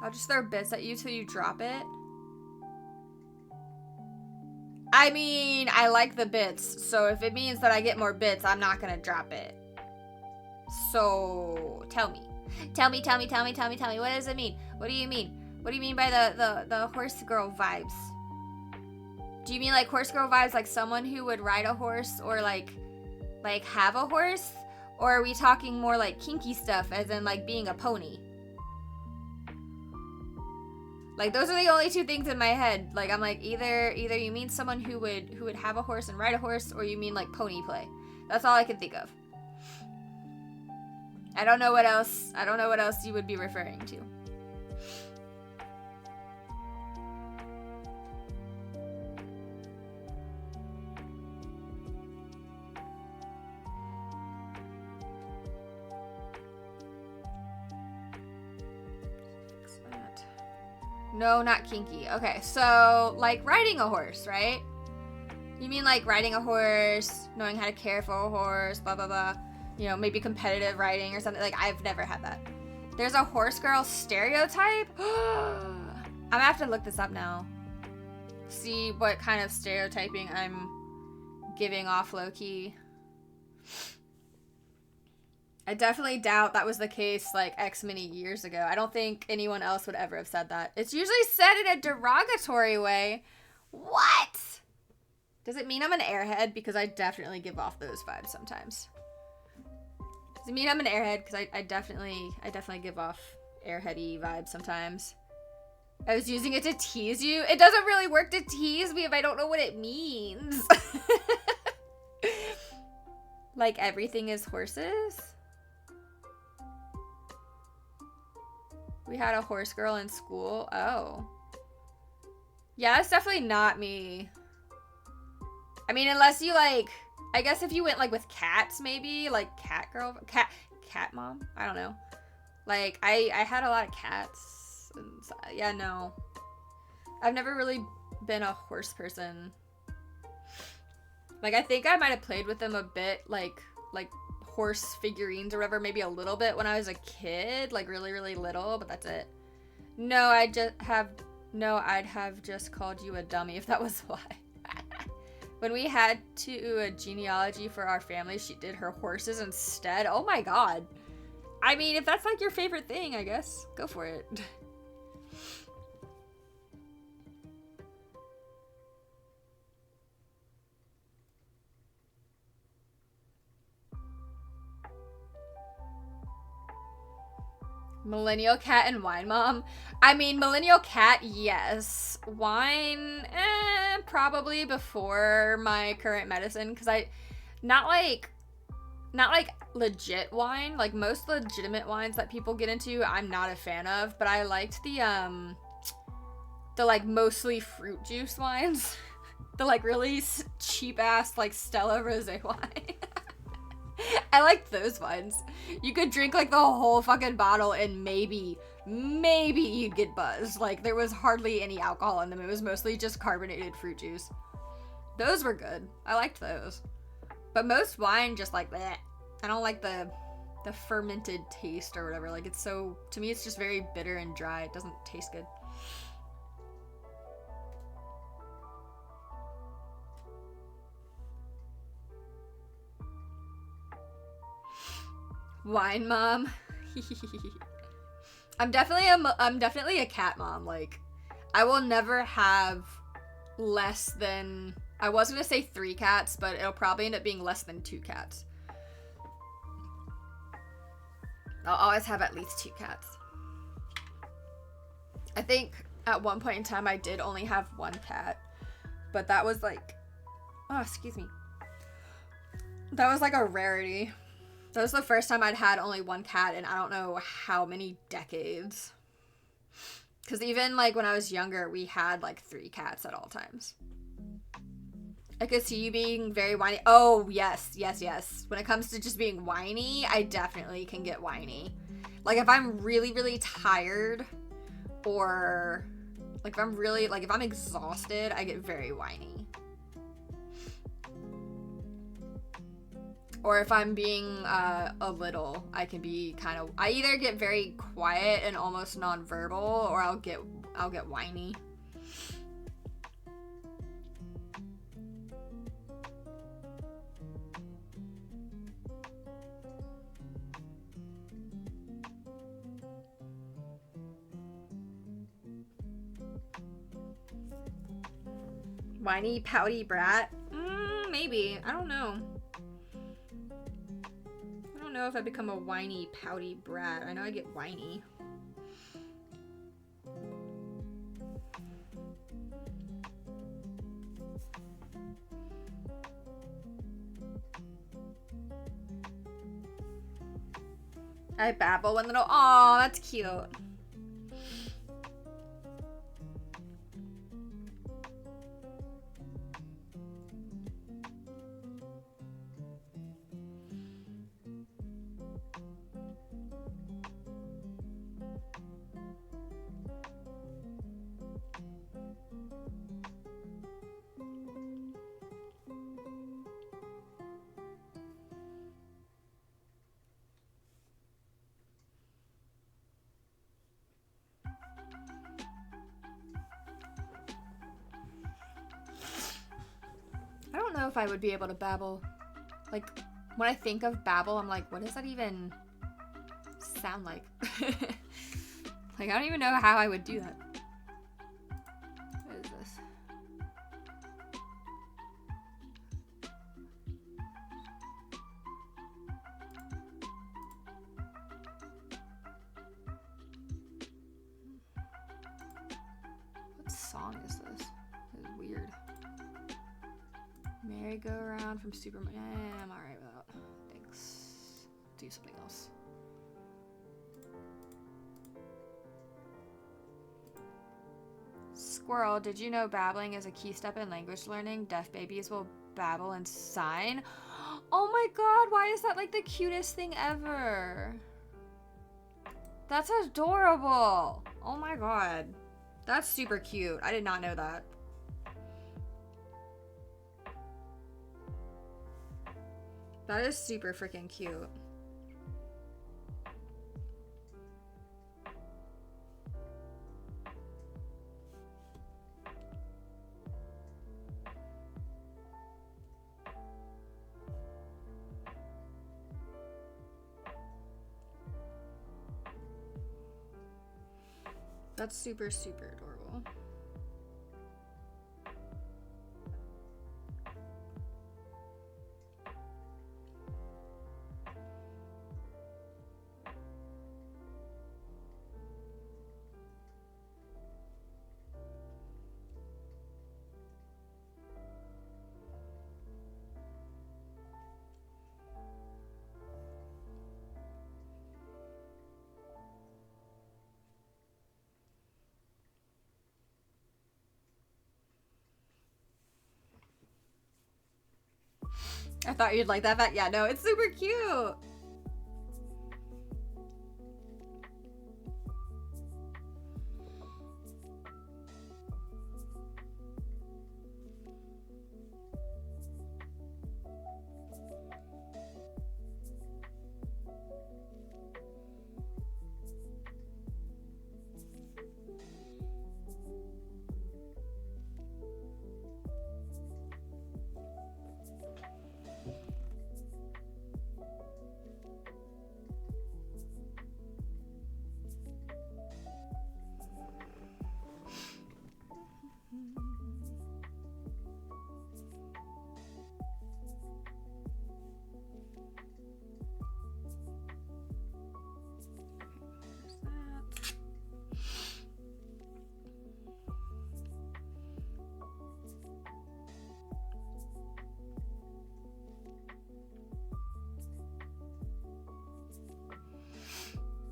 I'll just throw bits at you till you drop it. I mean, I like the bits, so if it means that I get more bits, I'm not gonna drop it. So, tell me. Tell me, what does it mean? What do you mean? What do you mean by the horse girl vibes? Do you mean like horse girl vibes, like someone who would ride a horse or like have a horse? Or are we talking more like kinky stuff, as in like being a pony? Like, those are the only two things in my head. Like, I'm like, either you mean someone who would have a horse and ride a horse, or you mean like pony play. That's all I can think of. I don't know what else you would be referring to. No, not kinky. Okay, so like riding a horse, right? You mean like riding a horse, knowing how to care for a horse, blah, blah, blah. You know, maybe competitive riding or something. Like, I've never had that. There's a horse girl stereotype? I'm gonna have to look this up now. See what kind of stereotyping I'm giving off low-key. I definitely doubt that was the case like X many years ago. I don't think anyone else would ever have said that. It's usually said in a derogatory way. What? Does it mean I'm an airhead? Because I definitely give off those vibes sometimes. Does it mean I'm an airhead? Because I definitely give off airheady vibes sometimes. I was using it to tease you. It doesn't really work to tease me if I don't know what it means. Like everything is horses? We had a horse girl in school. Oh. Yeah, that's definitely not me. I mean, unless you like, I guess if you went like with cats, maybe like cat girl, cat mom. I don't know. Like I had a lot of cats. And so, yeah, no. I've never really been a horse person. Like I think I might have played with them a bit, like horse figurines or whatever, maybe a little bit when I was a kid, like really, really little, but that's it. No, I'd have just called you a dummy if that was why. When we had to do a genealogy for our family, she did her horses instead. Oh my god. I mean, if that's like your favorite thing, I guess, go for it. Millennial cat and wine mom. I mean, millennial cat, yes. Wine, probably before my current medicine, because not like legit wine. Like most legitimate wines that people get into, I'm not a fan of. But I liked the like mostly fruit juice wines, the like really cheap ass like Stella Rosé wine. I liked those ones. You could drink like the whole fucking bottle and maybe you'd get buzzed. Like there was hardly any alcohol in them. It was mostly just carbonated fruit juice. Those were good. I liked those. But most wine just like bleh. I don't like the fermented taste or whatever. Like it's so, to me it's just very bitter and dry. It doesn't taste good. Wine mom. I'm definitely a cat mom. Like I will never have less than, I was gonna say 3 cats, but it'll probably end up being less than 2 cats. I'll always have at least 2 cats. I think at one point in time I did only have 1 cat, but that was like, oh, excuse me. That was like a rarity. That was the first time I'd had only 1 cat in I don't know how many decades. Because even like when I was younger, we had like 3 cats at all times. I could see you being very whiny. Oh, yes, yes, yes. When it comes to just being whiny, I definitely can get whiny. Like, if I'm really, really tired, or, like, if I'm really, like, if I'm exhausted, I get very whiny. Or if I'm being a little, I can be kind of, I either get very quiet and almost nonverbal, or I'll get whiny. Whiny, pouty brat? Maybe. I don't know. I don't know if I become a whiny, pouty brat. I know I get whiny. I babble one little. Aw, that's cute. I don't know if I would be able to babble. Like, when I think of babble, I'm like, what does that even sound like? Like, I don't even know how I would do that. What is this? What song is this? This is weird. Merry-go-round from Superman. I'm alright with that. Thanks. Do something else. Squirrel, did you know babbling is a key step in language learning? Deaf babies will babble and sign. Oh my god, why is that like the cutest thing ever? That's adorable. Oh my god. That's super cute. I did not know that. That is super freaking cute. That's super, super adorable. I thought you'd like that, but yeah, no, it's super cute.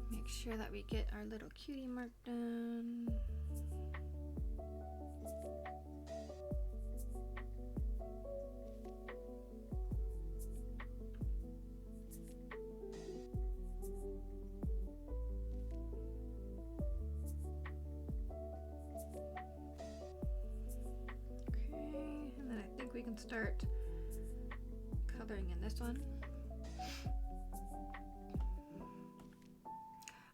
Make sure that we get our little cutie mark done. can start coloring in this one.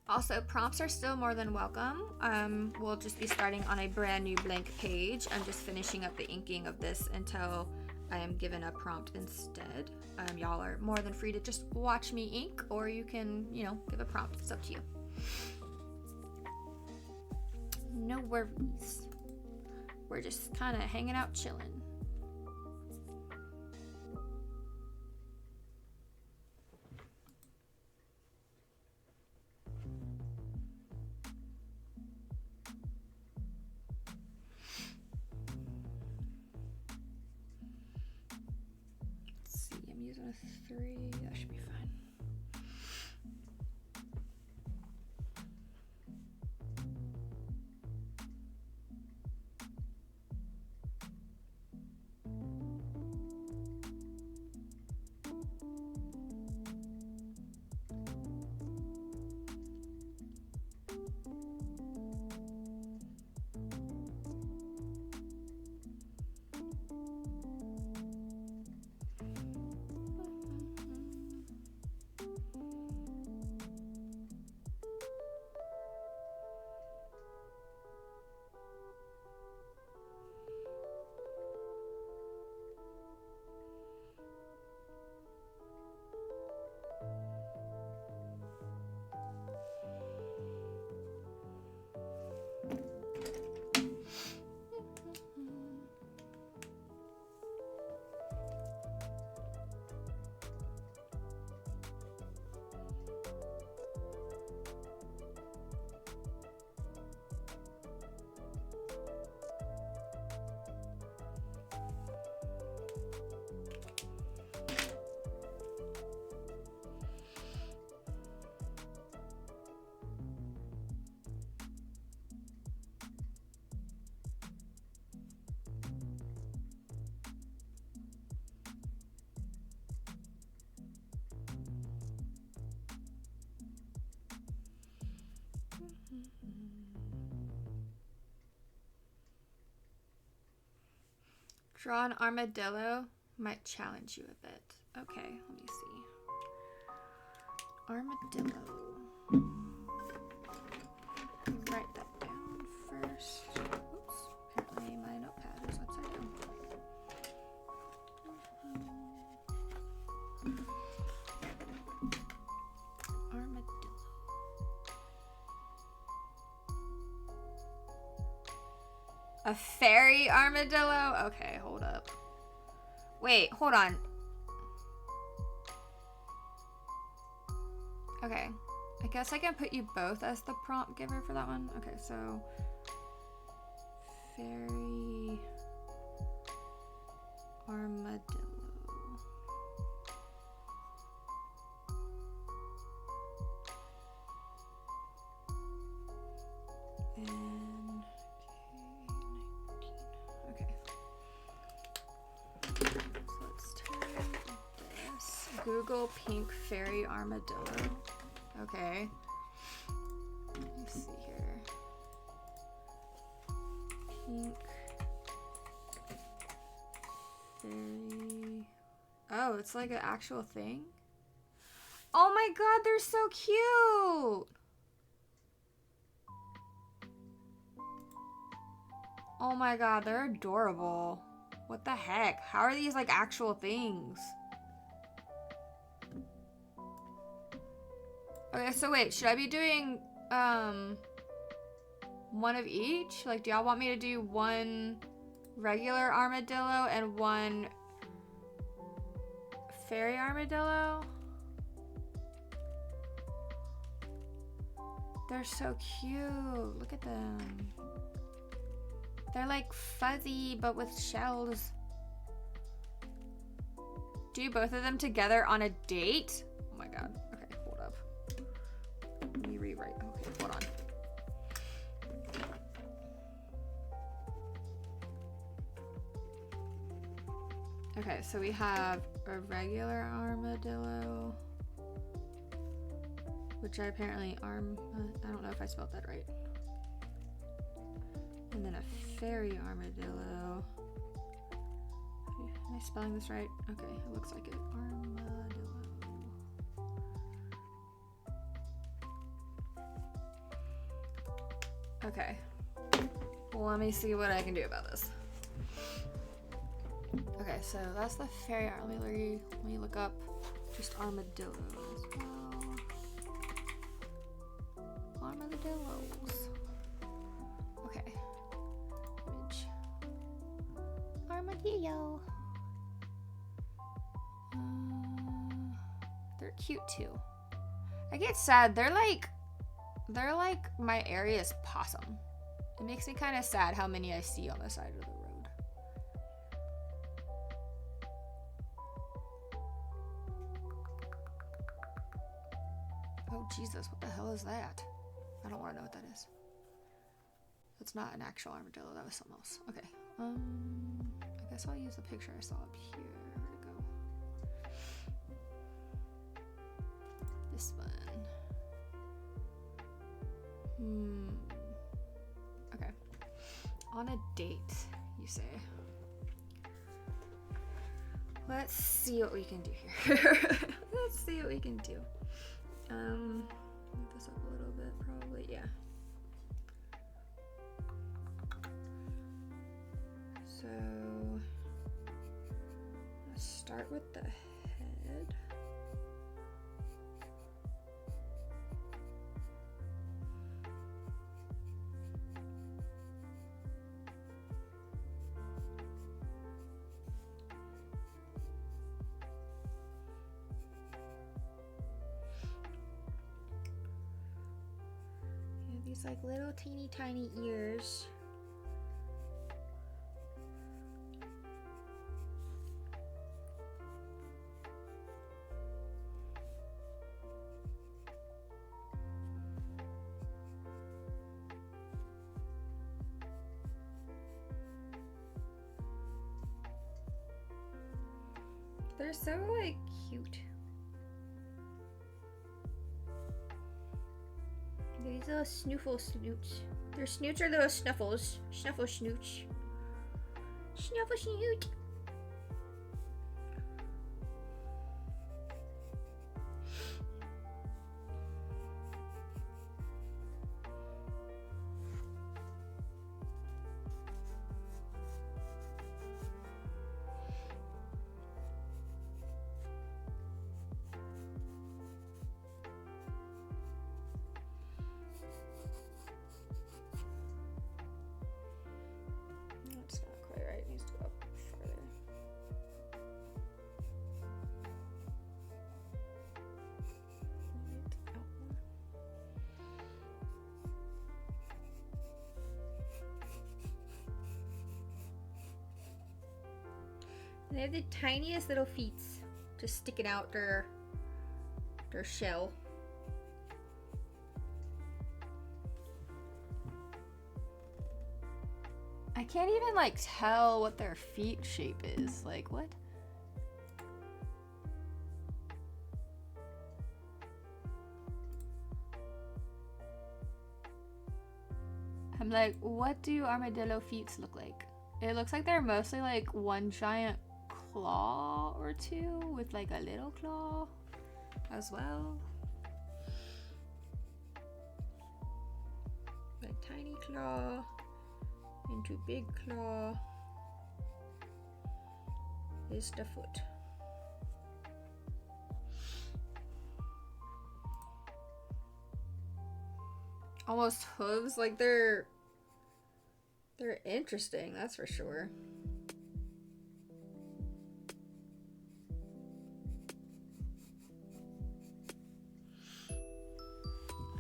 Also, prompts are still more than welcome. We'll just be starting on a brand new blank page. I'm just finishing up the inking of this until I am given a prompt instead. Y'all are more than free to just watch me ink, or you can, you know, give a prompt. It's up to you. No worries. We're just kind of hanging out, chilling. Using a 3, that should be fine. Draw an armadillo might challenge you a bit. Okay, let me see. Armadillo. Write that down first. Oops, apparently my notepad is upside down. Armadillo. A fairy armadillo? Okay, hold up. Wait, hold on. Okay, I guess I can put you both as the prompt giver for that one. Okay, so fairy armadillo. And okay. So let's take this. Google pink fairy armadillo. Okay. Let me see here. Pink fairy. Oh, it's like an actual thing? Oh my god, they're so cute! Oh my god, they're adorable. What the heck? How are these like actual things? Okay, so wait, should I be doing one of each? Like, do y'all want me to do one regular armadillo and one fairy armadillo? They're so cute. Look at them. They're like fuzzy, but with shells. Do both of them together on a date? Oh my god. Okay, hold up. Let me rewrite. Okay, hold on. Okay, so we have a regular armadillo, which I apparently I don't know if I spelled that right. And then a fairy armadillo. spelling this right? Okay, it looks like it. Armadillo. Okay. Well, let me see what I can do about this. Okay, so that's the fairy armadillo. Let me look up just armadillos as well. Armadillos. Okay. Image. Armadillo. They're cute too. I get sad. They're like my area's possum. It makes me kind of sad how many I see on the side of the road. Oh Jesus, what the hell is that? I don't want to know what that is. That's not an actual armadillo, that was something else. Okay. I guess I'll use the picture I saw up here. Where'd it go? This one. Okay. On a date, you say. Let's see what we can do here. Let's see what we can do. Move this up a little bit, probably. Yeah. So let's start with the head. These like little teeny tiny ears. They're so like cute. These little snoofle snoots. Their snoots are little snuffles. Snuffle snooch. Snuffle snoot. And they have the tiniest little feet just sticking out their shell. I can't even like tell what their feet shape is. Like what? I'm like, what do armadillo feet look like? It looks like they're mostly like one giant claw or two with like a little claw as well. Like tiny claw into big claw is the foot. Almost hooves, like they're interesting, that's for sure.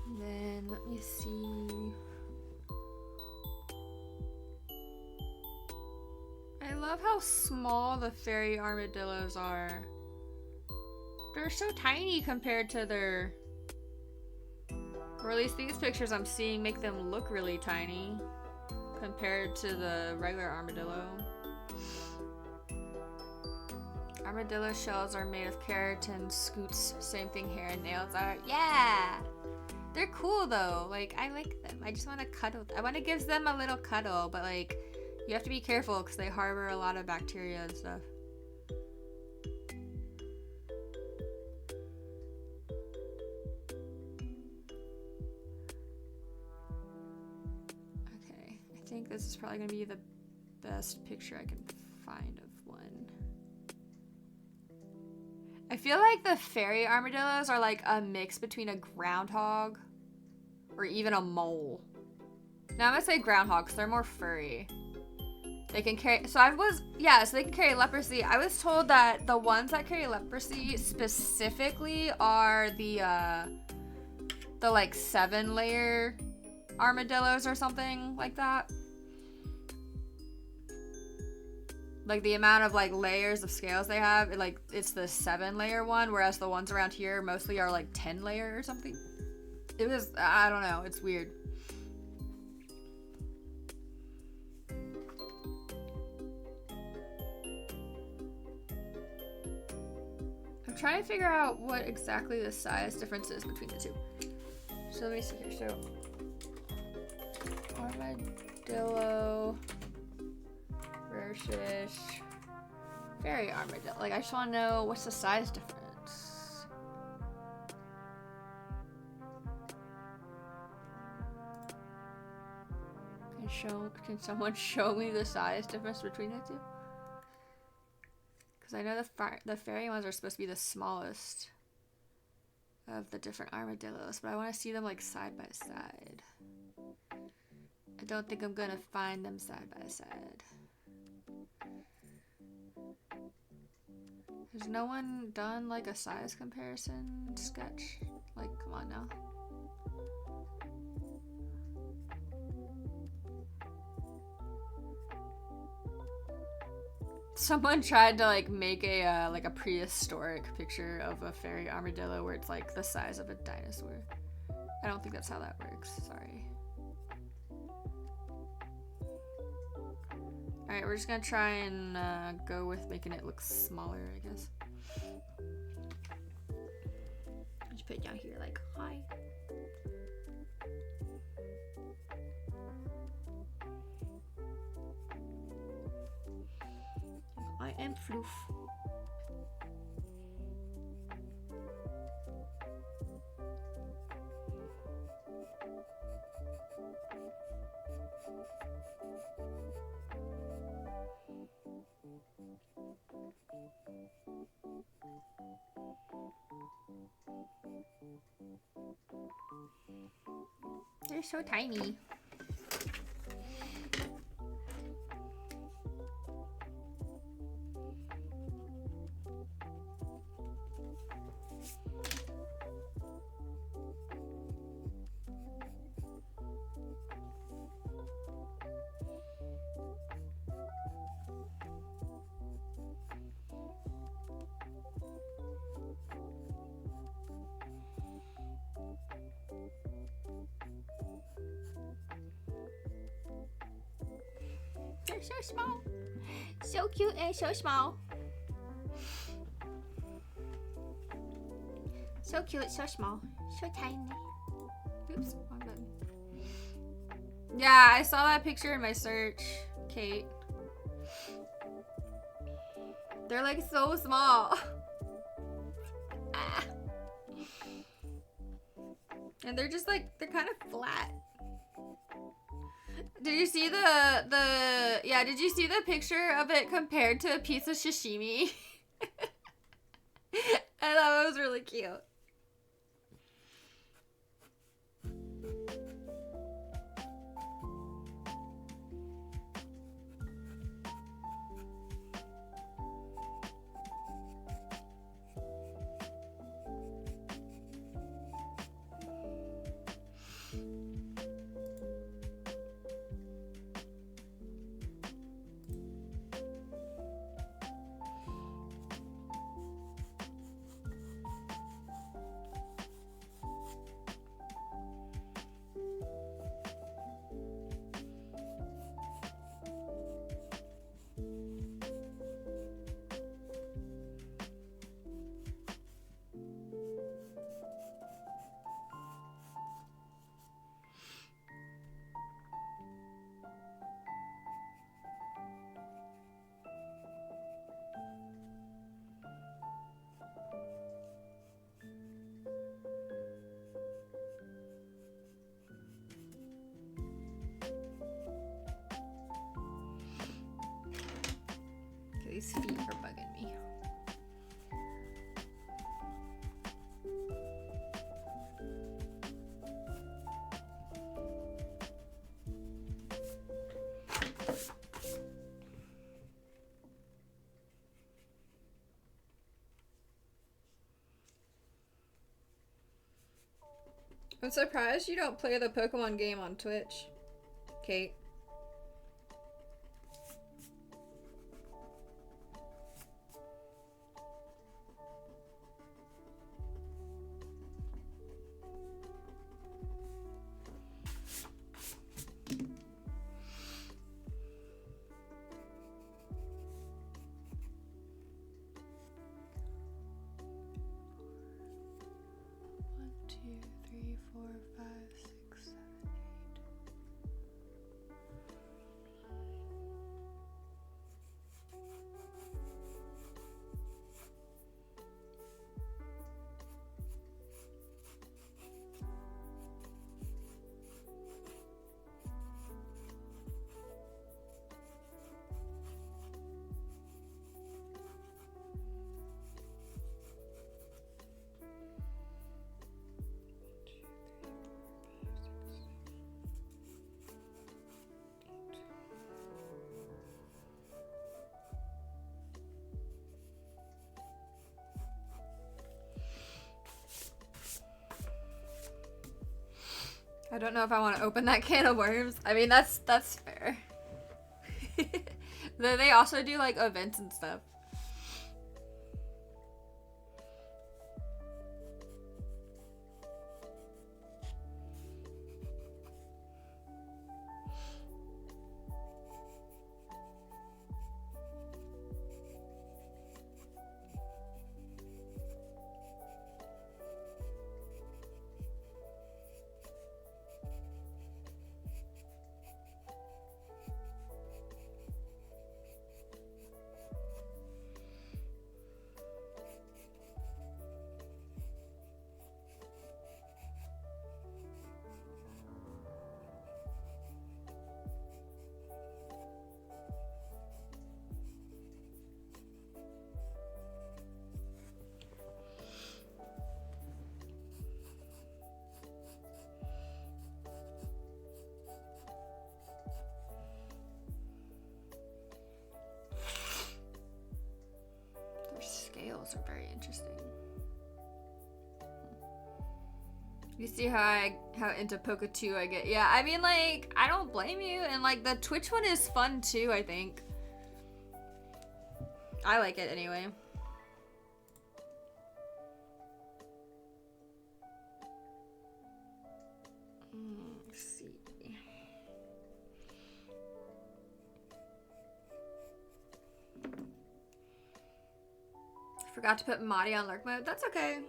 And then let me see. I love how small the fairy armadillos are. They're so tiny compared to their, or at least these pictures I'm seeing make them look really tiny compared to the regular armadillo. Armadillo shells are made of keratin, scoots, same thing hair and nails are. Yeah! They're cool though, like I like them. I just want to cuddle. I want to give them a little cuddle, but like you have to be careful because they harbor a lot of bacteria and stuff. think this is probably gonna be the best picture I can find of one. I feel like the fairy armadillos are like a mix between a groundhog or even a mole. Now I'm gonna say groundhog because they're more furry. They can carry, so they can carry leprosy. I was told that the ones that carry leprosy specifically are the like 7-layer armadillos or something like that. Like the amount of like layers of scales they have, it's the 7-layer one, whereas the ones around here mostly are like 10-layer or something. I don't know, it's weird. I'm trying to figure out what exactly the size difference is between the two. So let me see here. So armadillo versus fairy armadillo. Like I just want to know what's the size difference. Can someone show me the size difference between the two? I know the fairy ones are supposed to be the smallest of the different armadillos, but I want to see them like side by side. I don't think I'm gonna find them side by side. Has no one done like a size comparison sketch? Like, come on now. Someone tried to like make a like a prehistoric picture of a fairy armadillo where it's like the size of a dinosaur. I don't think that's how that works. Sorry. Alright, we're just gonna try and go with making it look smaller, I guess. Just put it down here like, hi. I am Floof. They're so tiny. They're so small. So cute and so small. So cute, so small. So tiny. Oops, wrong button. Yeah, I saw that picture in my search, Kate. They're like so small. Ah. And they're just like, they're kind of flat. Did you see did you see the picture of it compared to a piece of sashimi? I thought it was really cute. These feet are bugging me. I'm surprised you don't play the Pokemon game on Twitch, Kate. I don't know if I want to open that can of worms. I mean, that's fair. They also do like events and stuff. Scales are very interesting. You see how into Poke 2 I get? Yeah, I mean, like, I don't blame you, and like the Twitch one is fun too, I think. I like it anyway. Let's see. Forgot to put Madi on lurk mode. That's okay.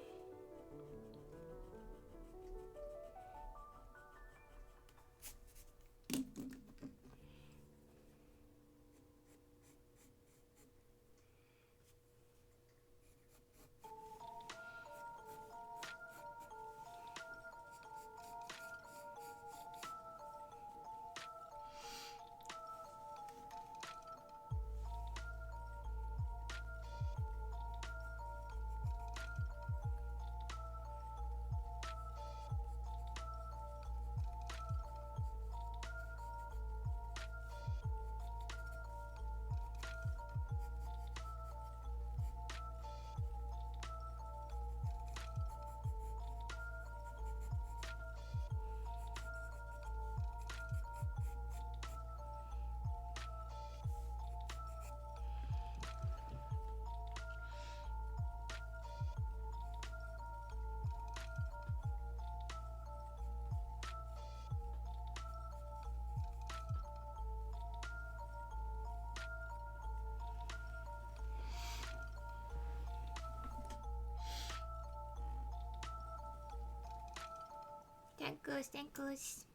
Thanks.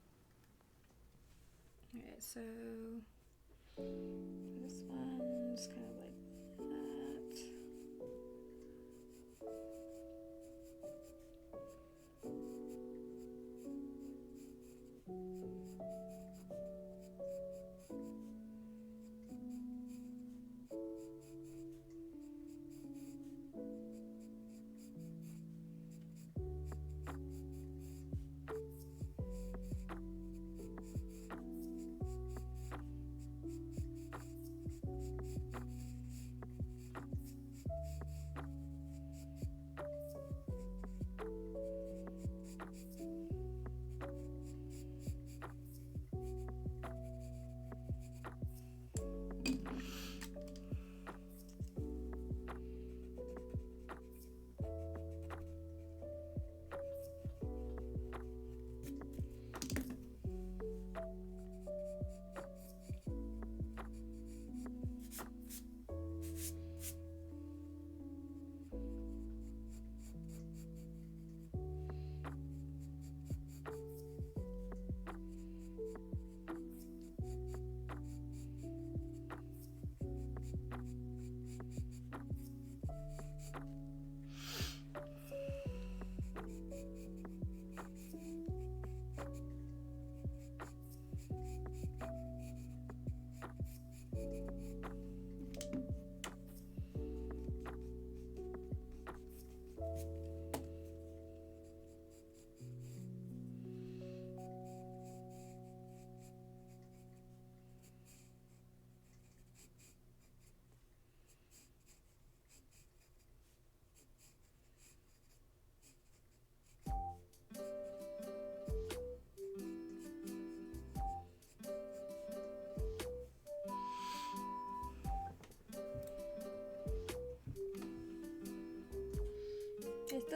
Alright, so this one's kind of like that.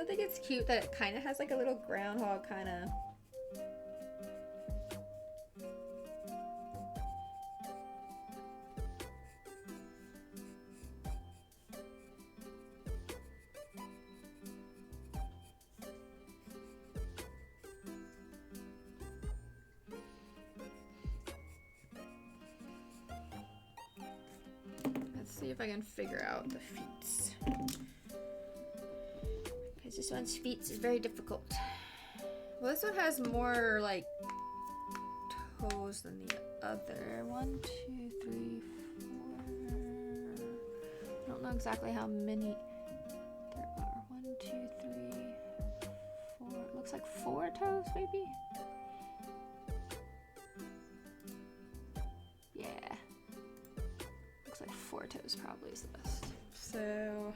still think it's cute that it kind of has like a little groundhog kind of. Let's see if I can figure out the feet. Because this one's feet is very difficult. Well, this one has more like toes than the other. 1, 2, 3, 4. I don't know exactly how many there are. 1, 2, 3, 4. It looks like 4 toes, maybe? Yeah. Looks like 4 toes probably is the best. So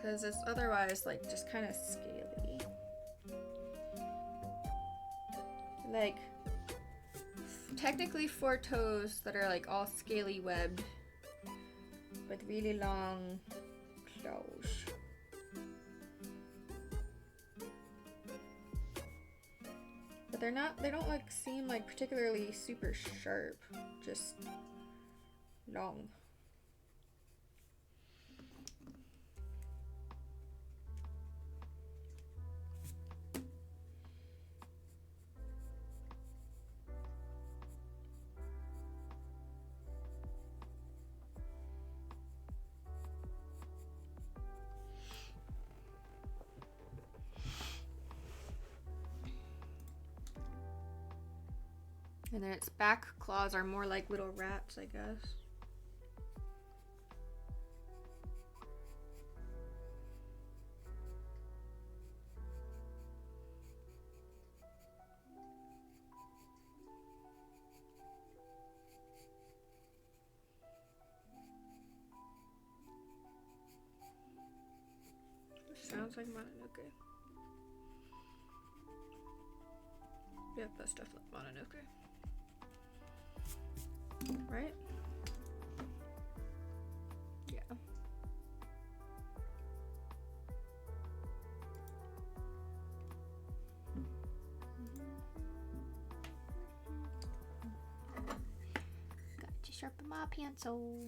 because it's otherwise like just kind of scaly. Like technically 4 toes that are like all scaly webbed with really long claws. But they're not, they don't like seem like particularly super sharp, just long. And then its back claws are more like little rats, I guess. Sounds like Mononoke. Yep, that's definitely Mononoke. Right? Yeah. Got to sharpen my pencil.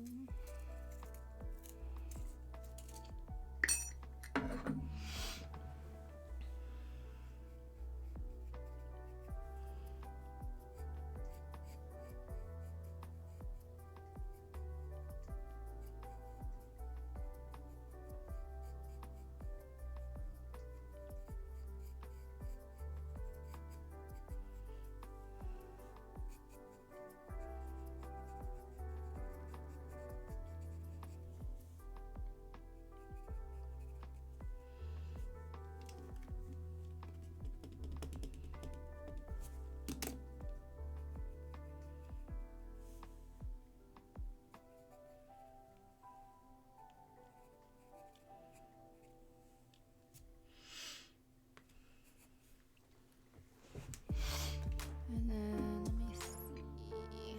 And then let me see.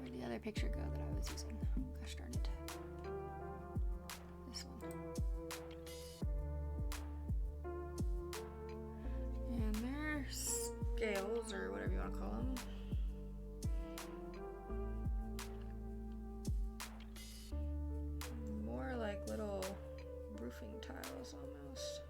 Where'd the other picture go that I was using? Gosh darn it. This one. And their scales, or whatever you want to call them. More like little roofing tiles almost.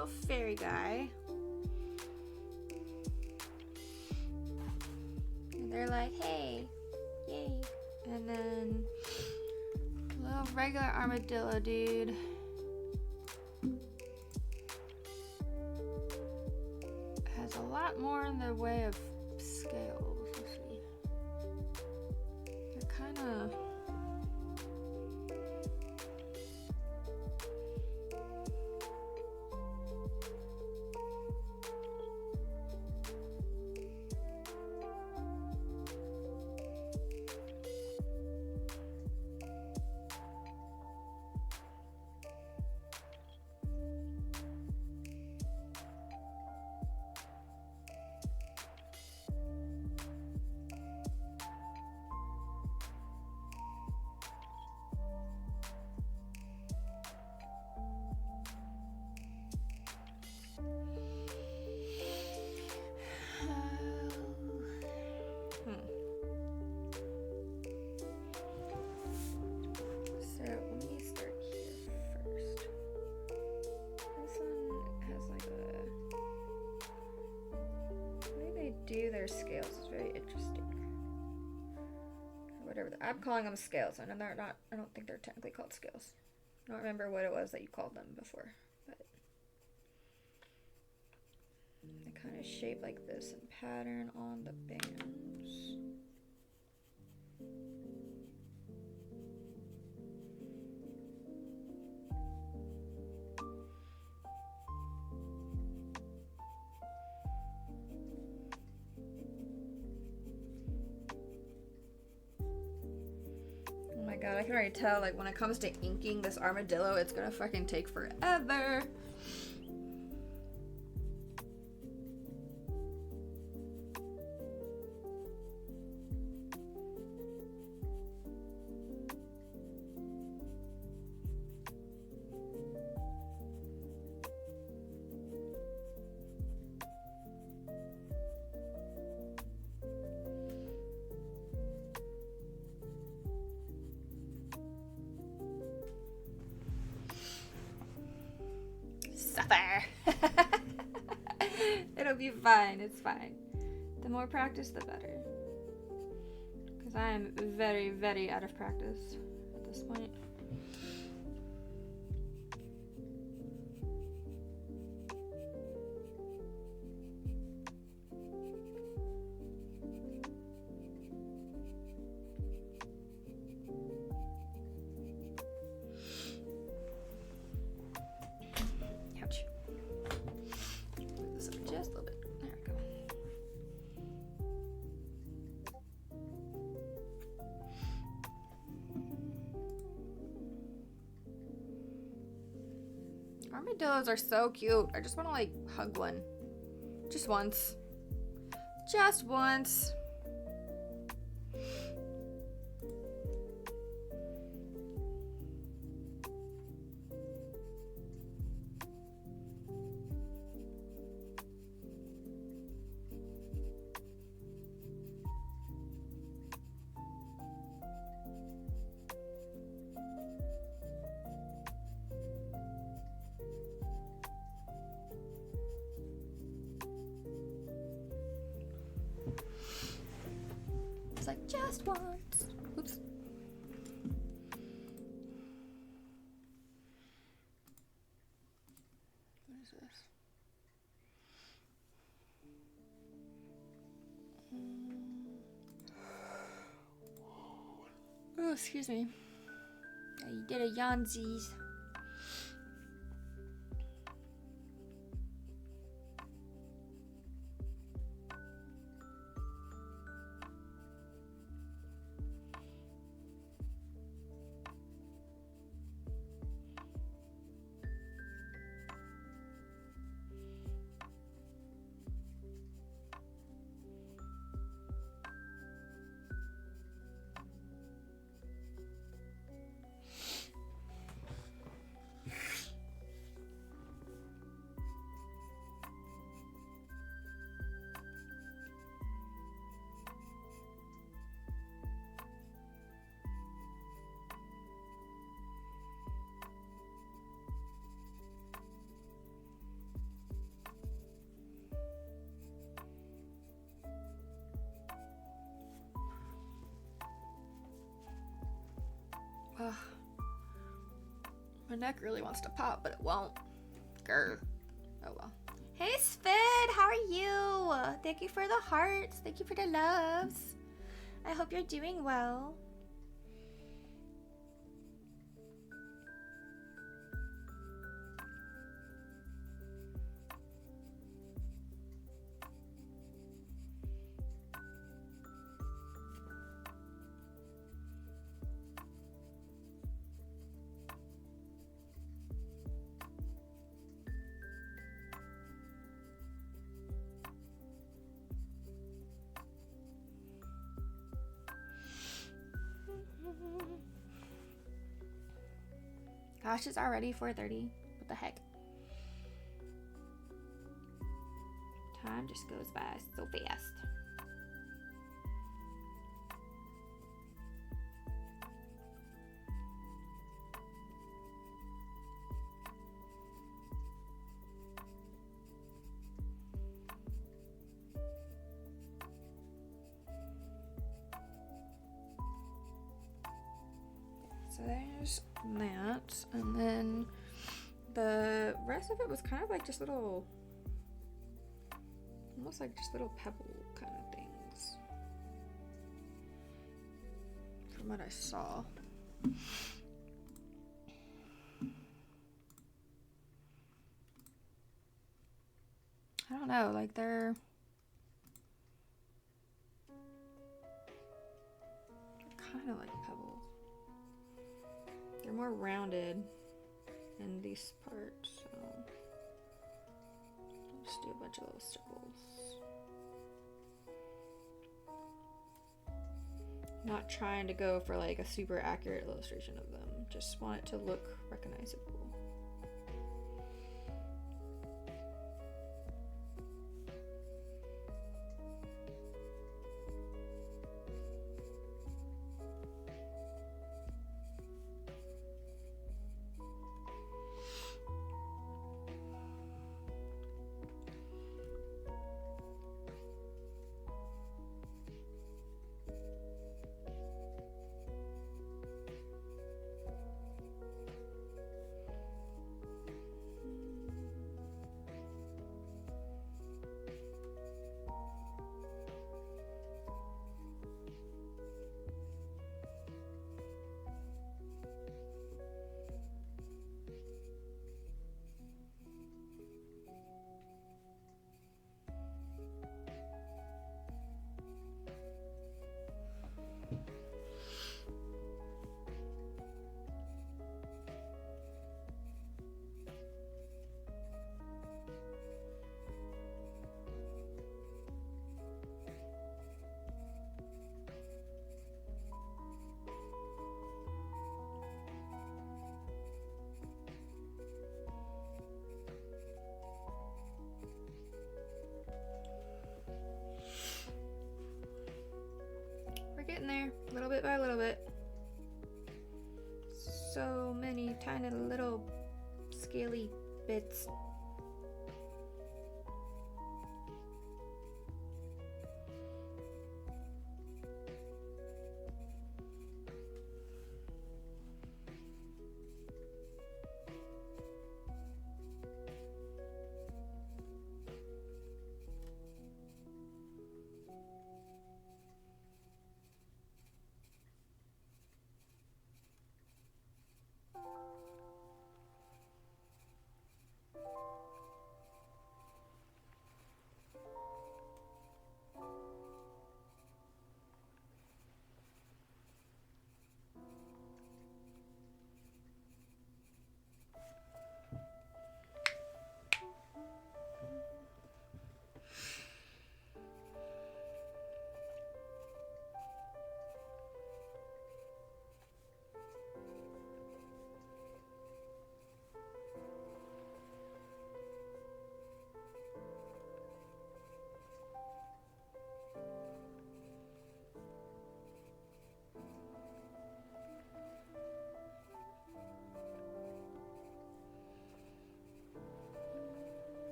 little fairy guy. And they're like, hey, yay. And then little regular armadillo dude. Has a lot more in the way of scales. Let's see. They're kind of... do their scales is very interesting. Whatever, I'm calling them scales, and they're not. I don't think they're technically called scales. I don't remember what it was that you called them before, but they kind of shape like this and pattern on the bands. God, I can already tell, like, when it comes to inking this armadillo, it's gonna fucking take forever. It'll be fine, it's fine. The more practice, the better. Because I am very, very out of practice at this point. Armadillos are so cute. I just want to like hug one. Just once. Just once. It's like just once. Oops. What is this? Oh, excuse me. I did a yawnsies. neck really wants to pop, but it won't. Grr. Oh well. Hey Svid, how are you? Thank you for the hearts. Thank you for the loves. I hope you're doing well. Gosh, it's already 4:30. What the heck? Time just goes by so fast. So there's that, and then the rest of it was kind of like just little, almost like just little pebble kind of things from what I saw. I don't know, like they're kind of like pebbles. They're more rounded in these parts, so I'll just do a bunch of little circles. Not trying to go for like a super accurate illustration of them, just want it to look recognizable. Getting there, little bit by little bit. So many tiny little scaly bits.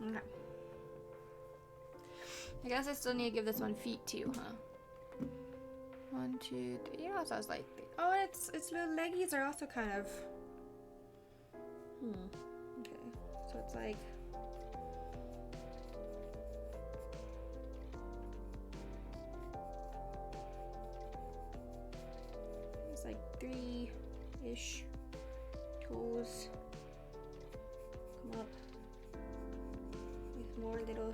Okay. I guess I still need to give this one feet too, huh? 1, 2, 3. Yeah, so I was like, oh, its little leggies are also kind of. Okay, so it's like. It's like 3-ish toes come up with more little.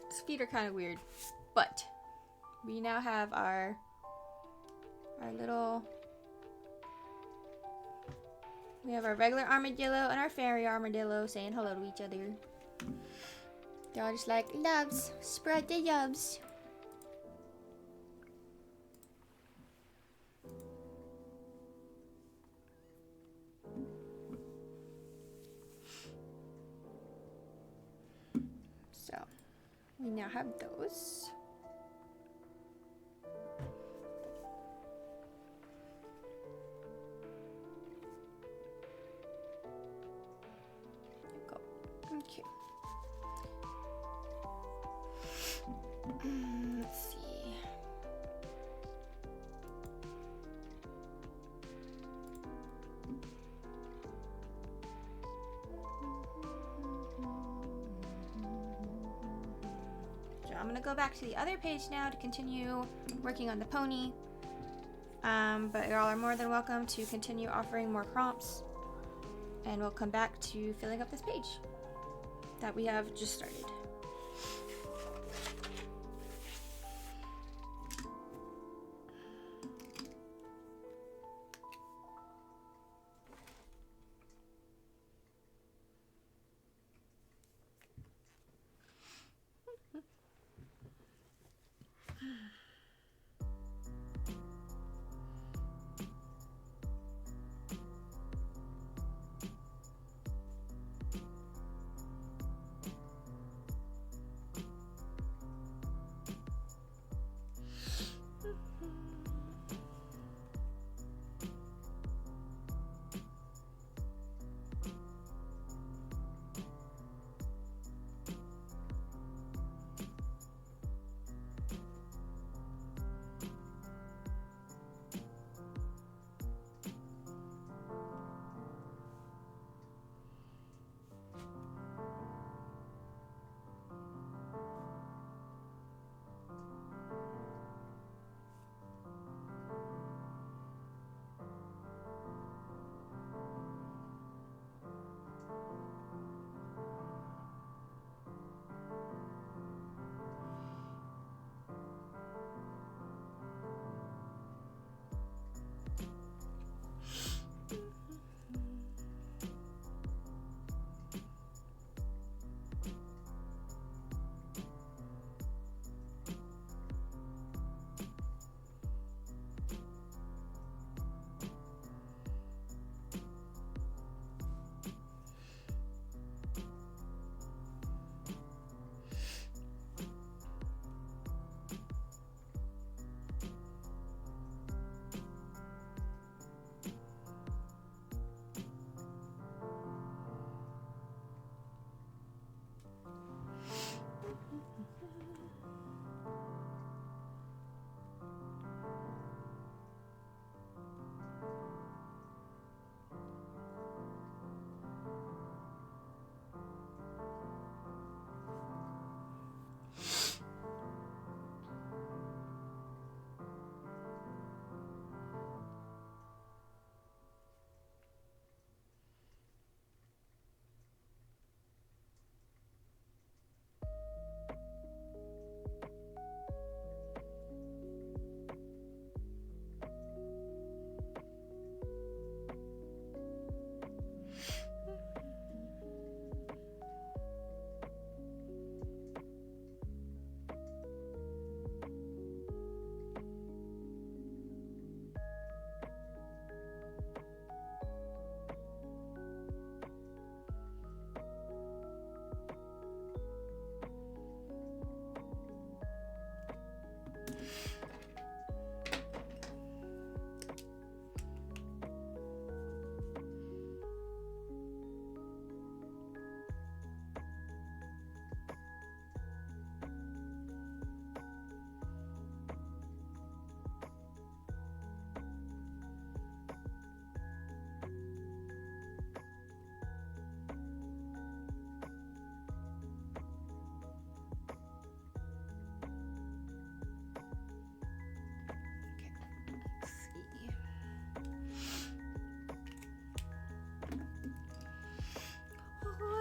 His feet are kind of weird, but we now have our little. We have our regular armadillo and our fairy armadillo saying hello to each other. They're all just like, loves, spread the yubs. So, we now have those. Okay. Let's see. So I'm gonna go back to the other page now to continue working on the pony. But y'all are more than welcome to continue offering more prompts, and we'll come back to filling up this page that we have just started.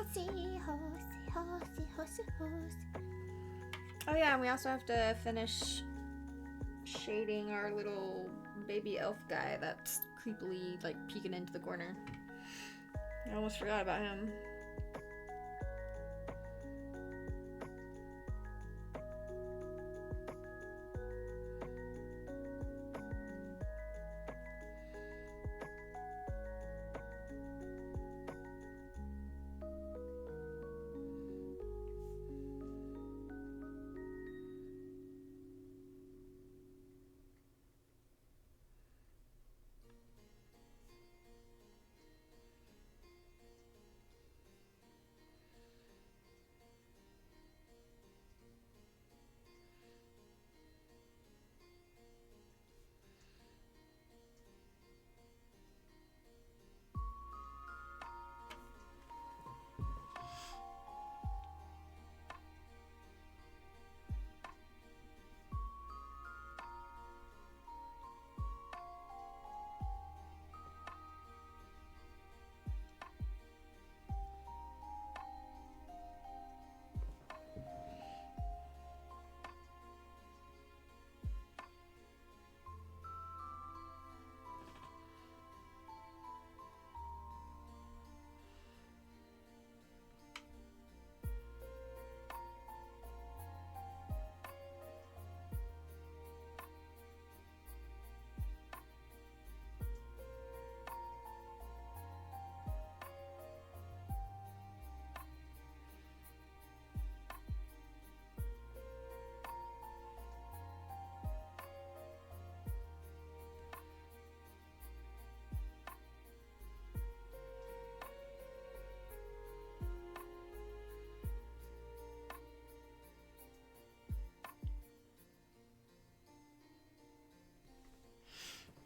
Horsey, horsey, horsey, horsey, horse. Oh yeah, and we also have to finish shading our little baby elf guy that's creepily like peeking into the corner. I almost forgot about him.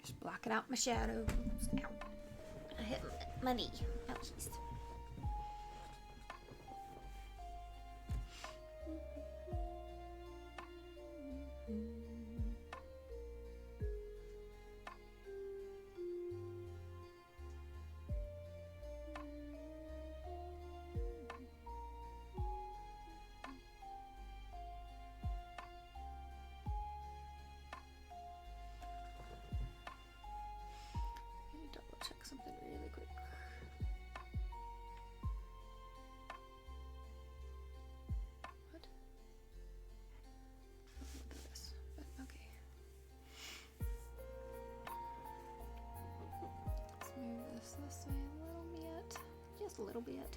Just blocking out my shadows. Ow. I hit my knee. Ouchies. Check something really quick. What? Look at this. But okay. Let's move this way a little bit. Just a little bit.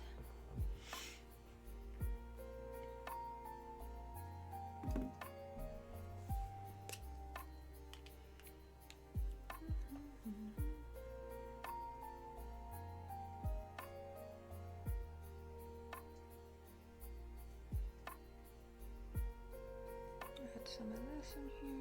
Put some of this in here.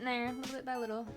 getting there, a little bit by little.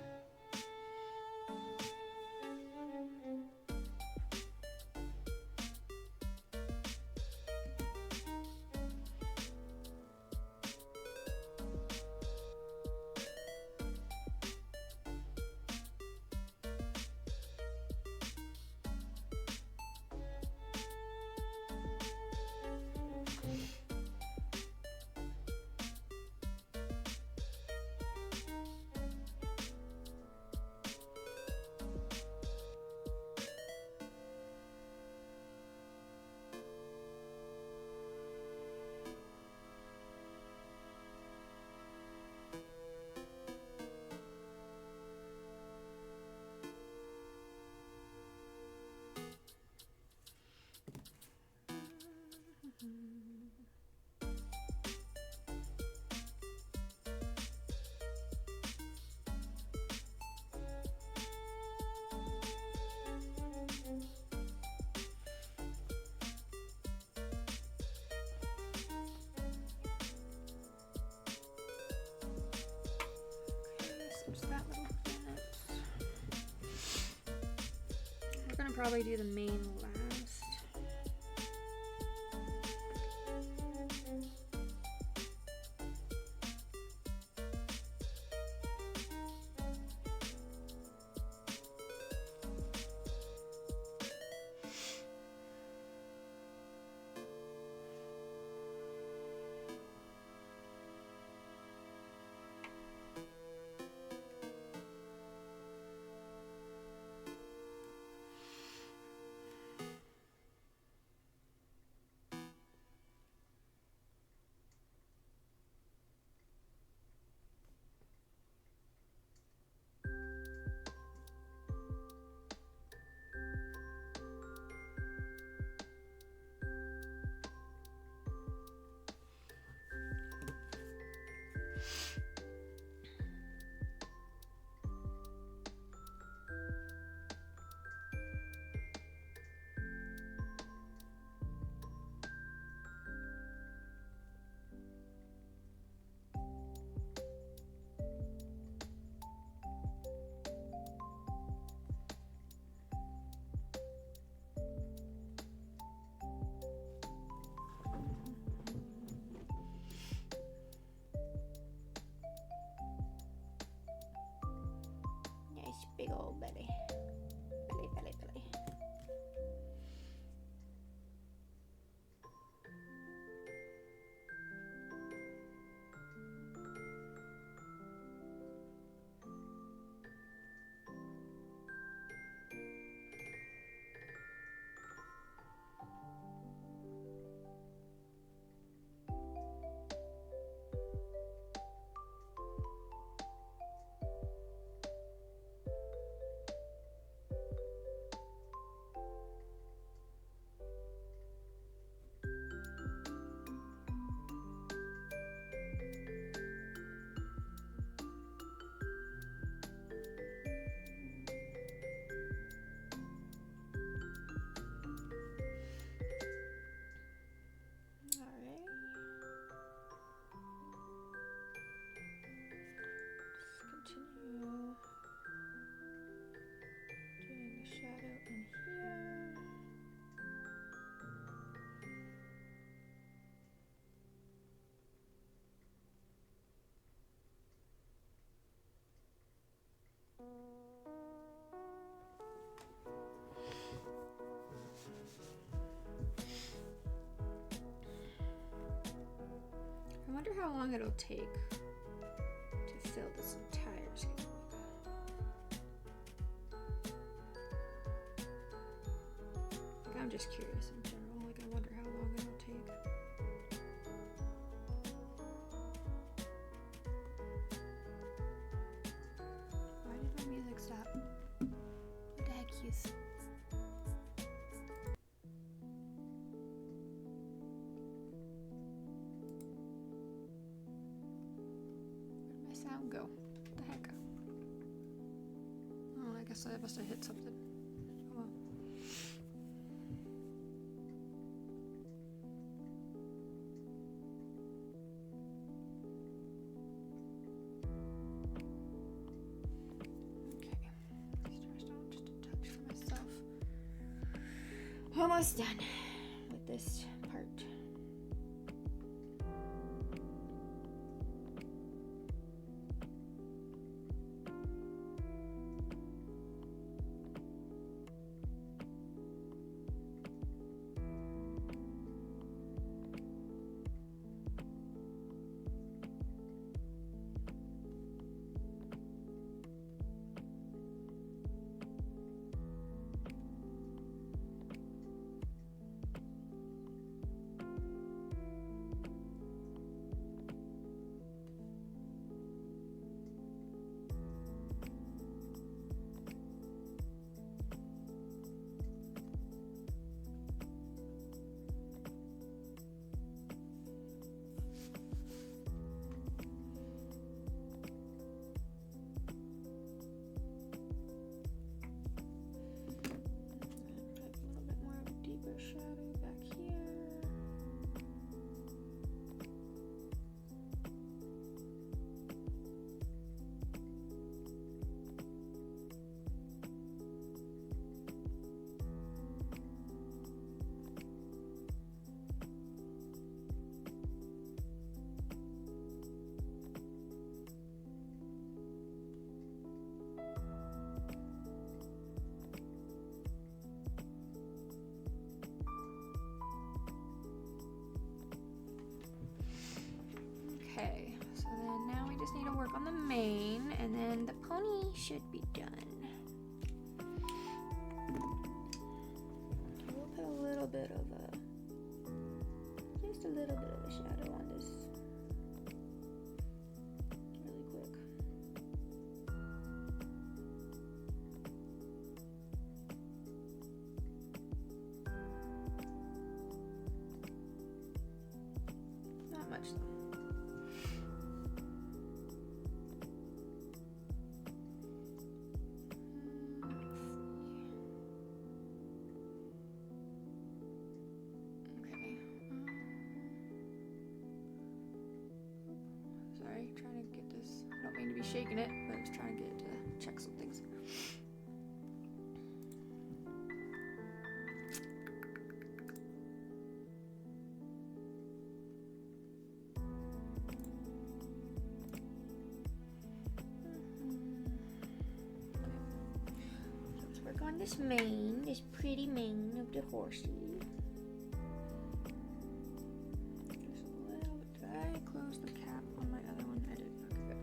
That little bit. We're gonna probably do the main last. Big old belly. Belly, belly, belly. I wonder how long it'll take to fill this entire sketchbook. Like, I'm just curious in general. Like, I wonder how long it'll take. Why did my music stop? What the heck, Hughes? Sound go. What the heck? Oh, I guess I must have hit something. Oh well. Almost done with this part. Shadow back here. Okay, so then now we just need to work on the mane, and then the pony should be done. We'll put a little bit of just a little bit of a shadow on this really quick. Not much though. Trying to get this. I don't mean to be shaking it, but I was trying to get it to check some things. So let's work on this mane, this pretty mane of the horsey. Did I close the cap on my other one? I did. Okay, good.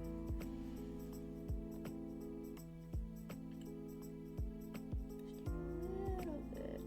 Just a little bit.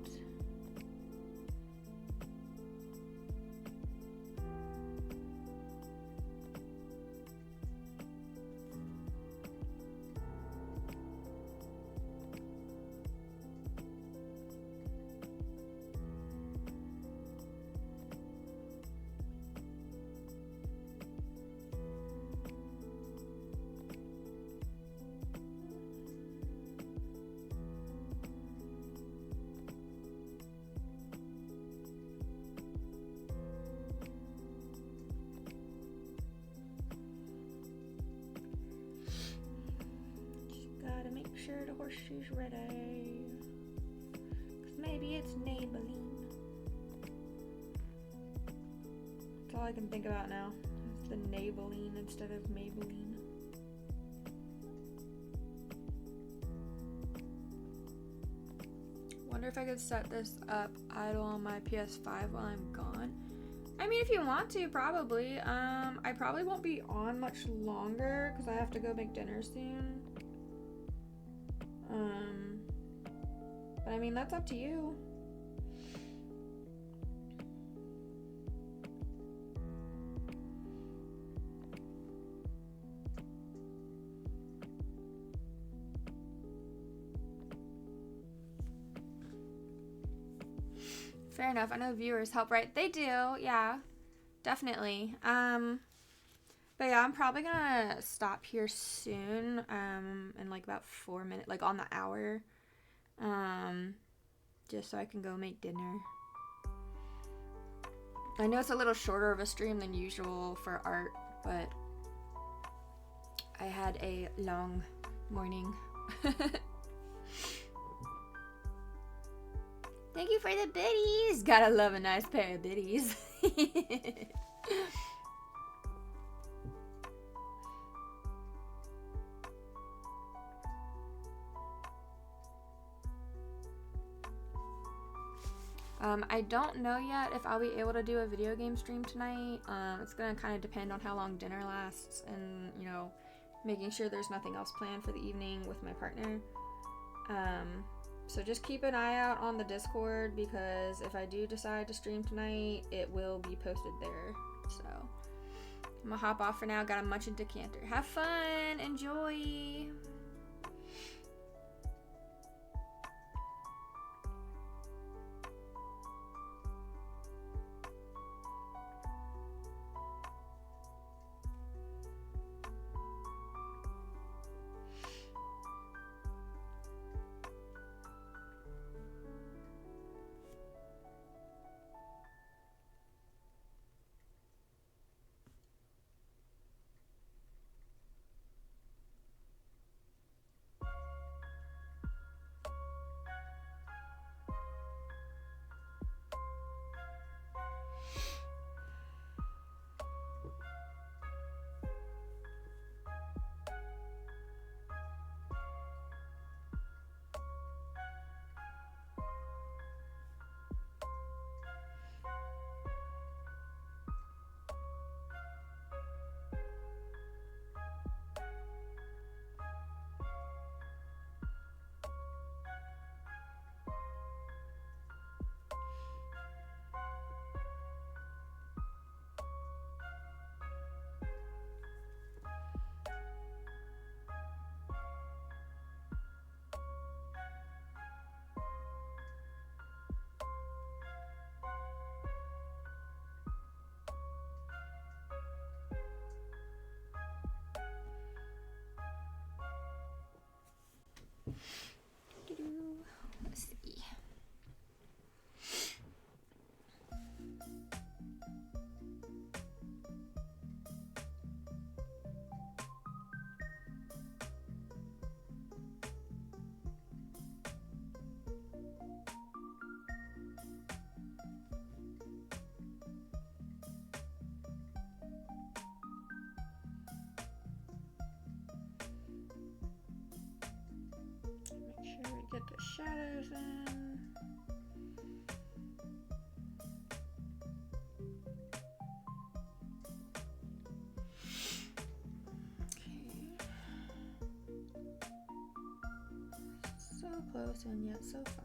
Gotta make sure the horseshoe's ready. 'Cause maybe it's Maybelline. That's all I can think about now. It's the Maybelline instead of Maybelline. Wonder if I could set this up idle on my PS5 while I'm gone. I mean, if you want to, probably. I probably won't be on much longer because I have to go make dinner soon. But I mean, that's up to you. Fair enough. I know viewers help, right? They do, yeah, definitely. But yeah, I'm probably gonna stop here soon, in like about 4 minutes, like on the hour, just so I can go make dinner. I know it's a little shorter of a stream than usual for art, but I had a long morning. Thank you for the biddies. Gotta love a nice pair of biddies. I don't know yet if I'll be able to do a video game stream tonight. It's gonna kind of depend on how long dinner lasts and, you know, making sure there's nothing else planned for the evening with my partner. So just keep an eye out on the Discord, because if I do decide to stream tonight, it will be posted there. So I'm gonna hop off for now. Gotta munch a decanter. Have fun. Enjoy. Let's see. Make sure we get the shadows in. Okay. So close and yet so far.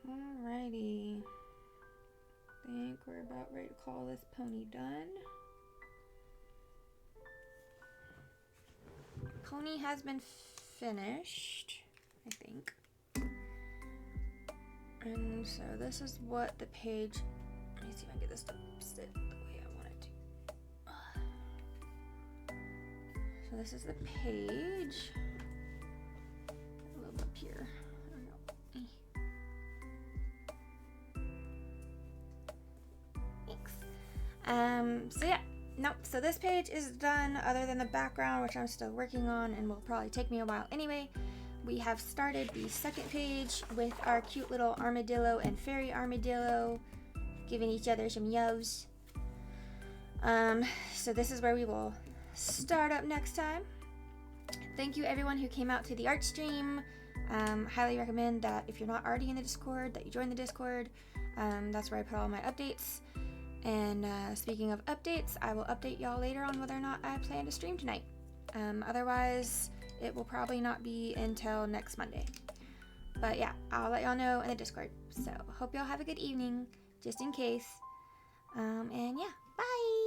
Alrighty, think we're about ready to call this pony done. Pony has been finished, I think. And so this is what the page, let me see if I can get this to sit the way I want it to. So this is the page. A little up here. So yeah, nope, so this page is done other than the background, which I'm still working on and will probably take me a while anyway. We have started the second page with our cute little armadillo and fairy armadillo giving each other some yows. So this is where we will start up next time. Thank you everyone who came out to the art stream. Highly recommend that if you're not already in the Discord, that you join the Discord. That's where I put all my updates. And speaking of updates, I will update y'all later on whether or not I plan to stream tonight. Otherwise, it will probably not be until next Monday. But yeah, I'll let y'all know in the Discord. So hope y'all have a good evening, just in case. And yeah, bye!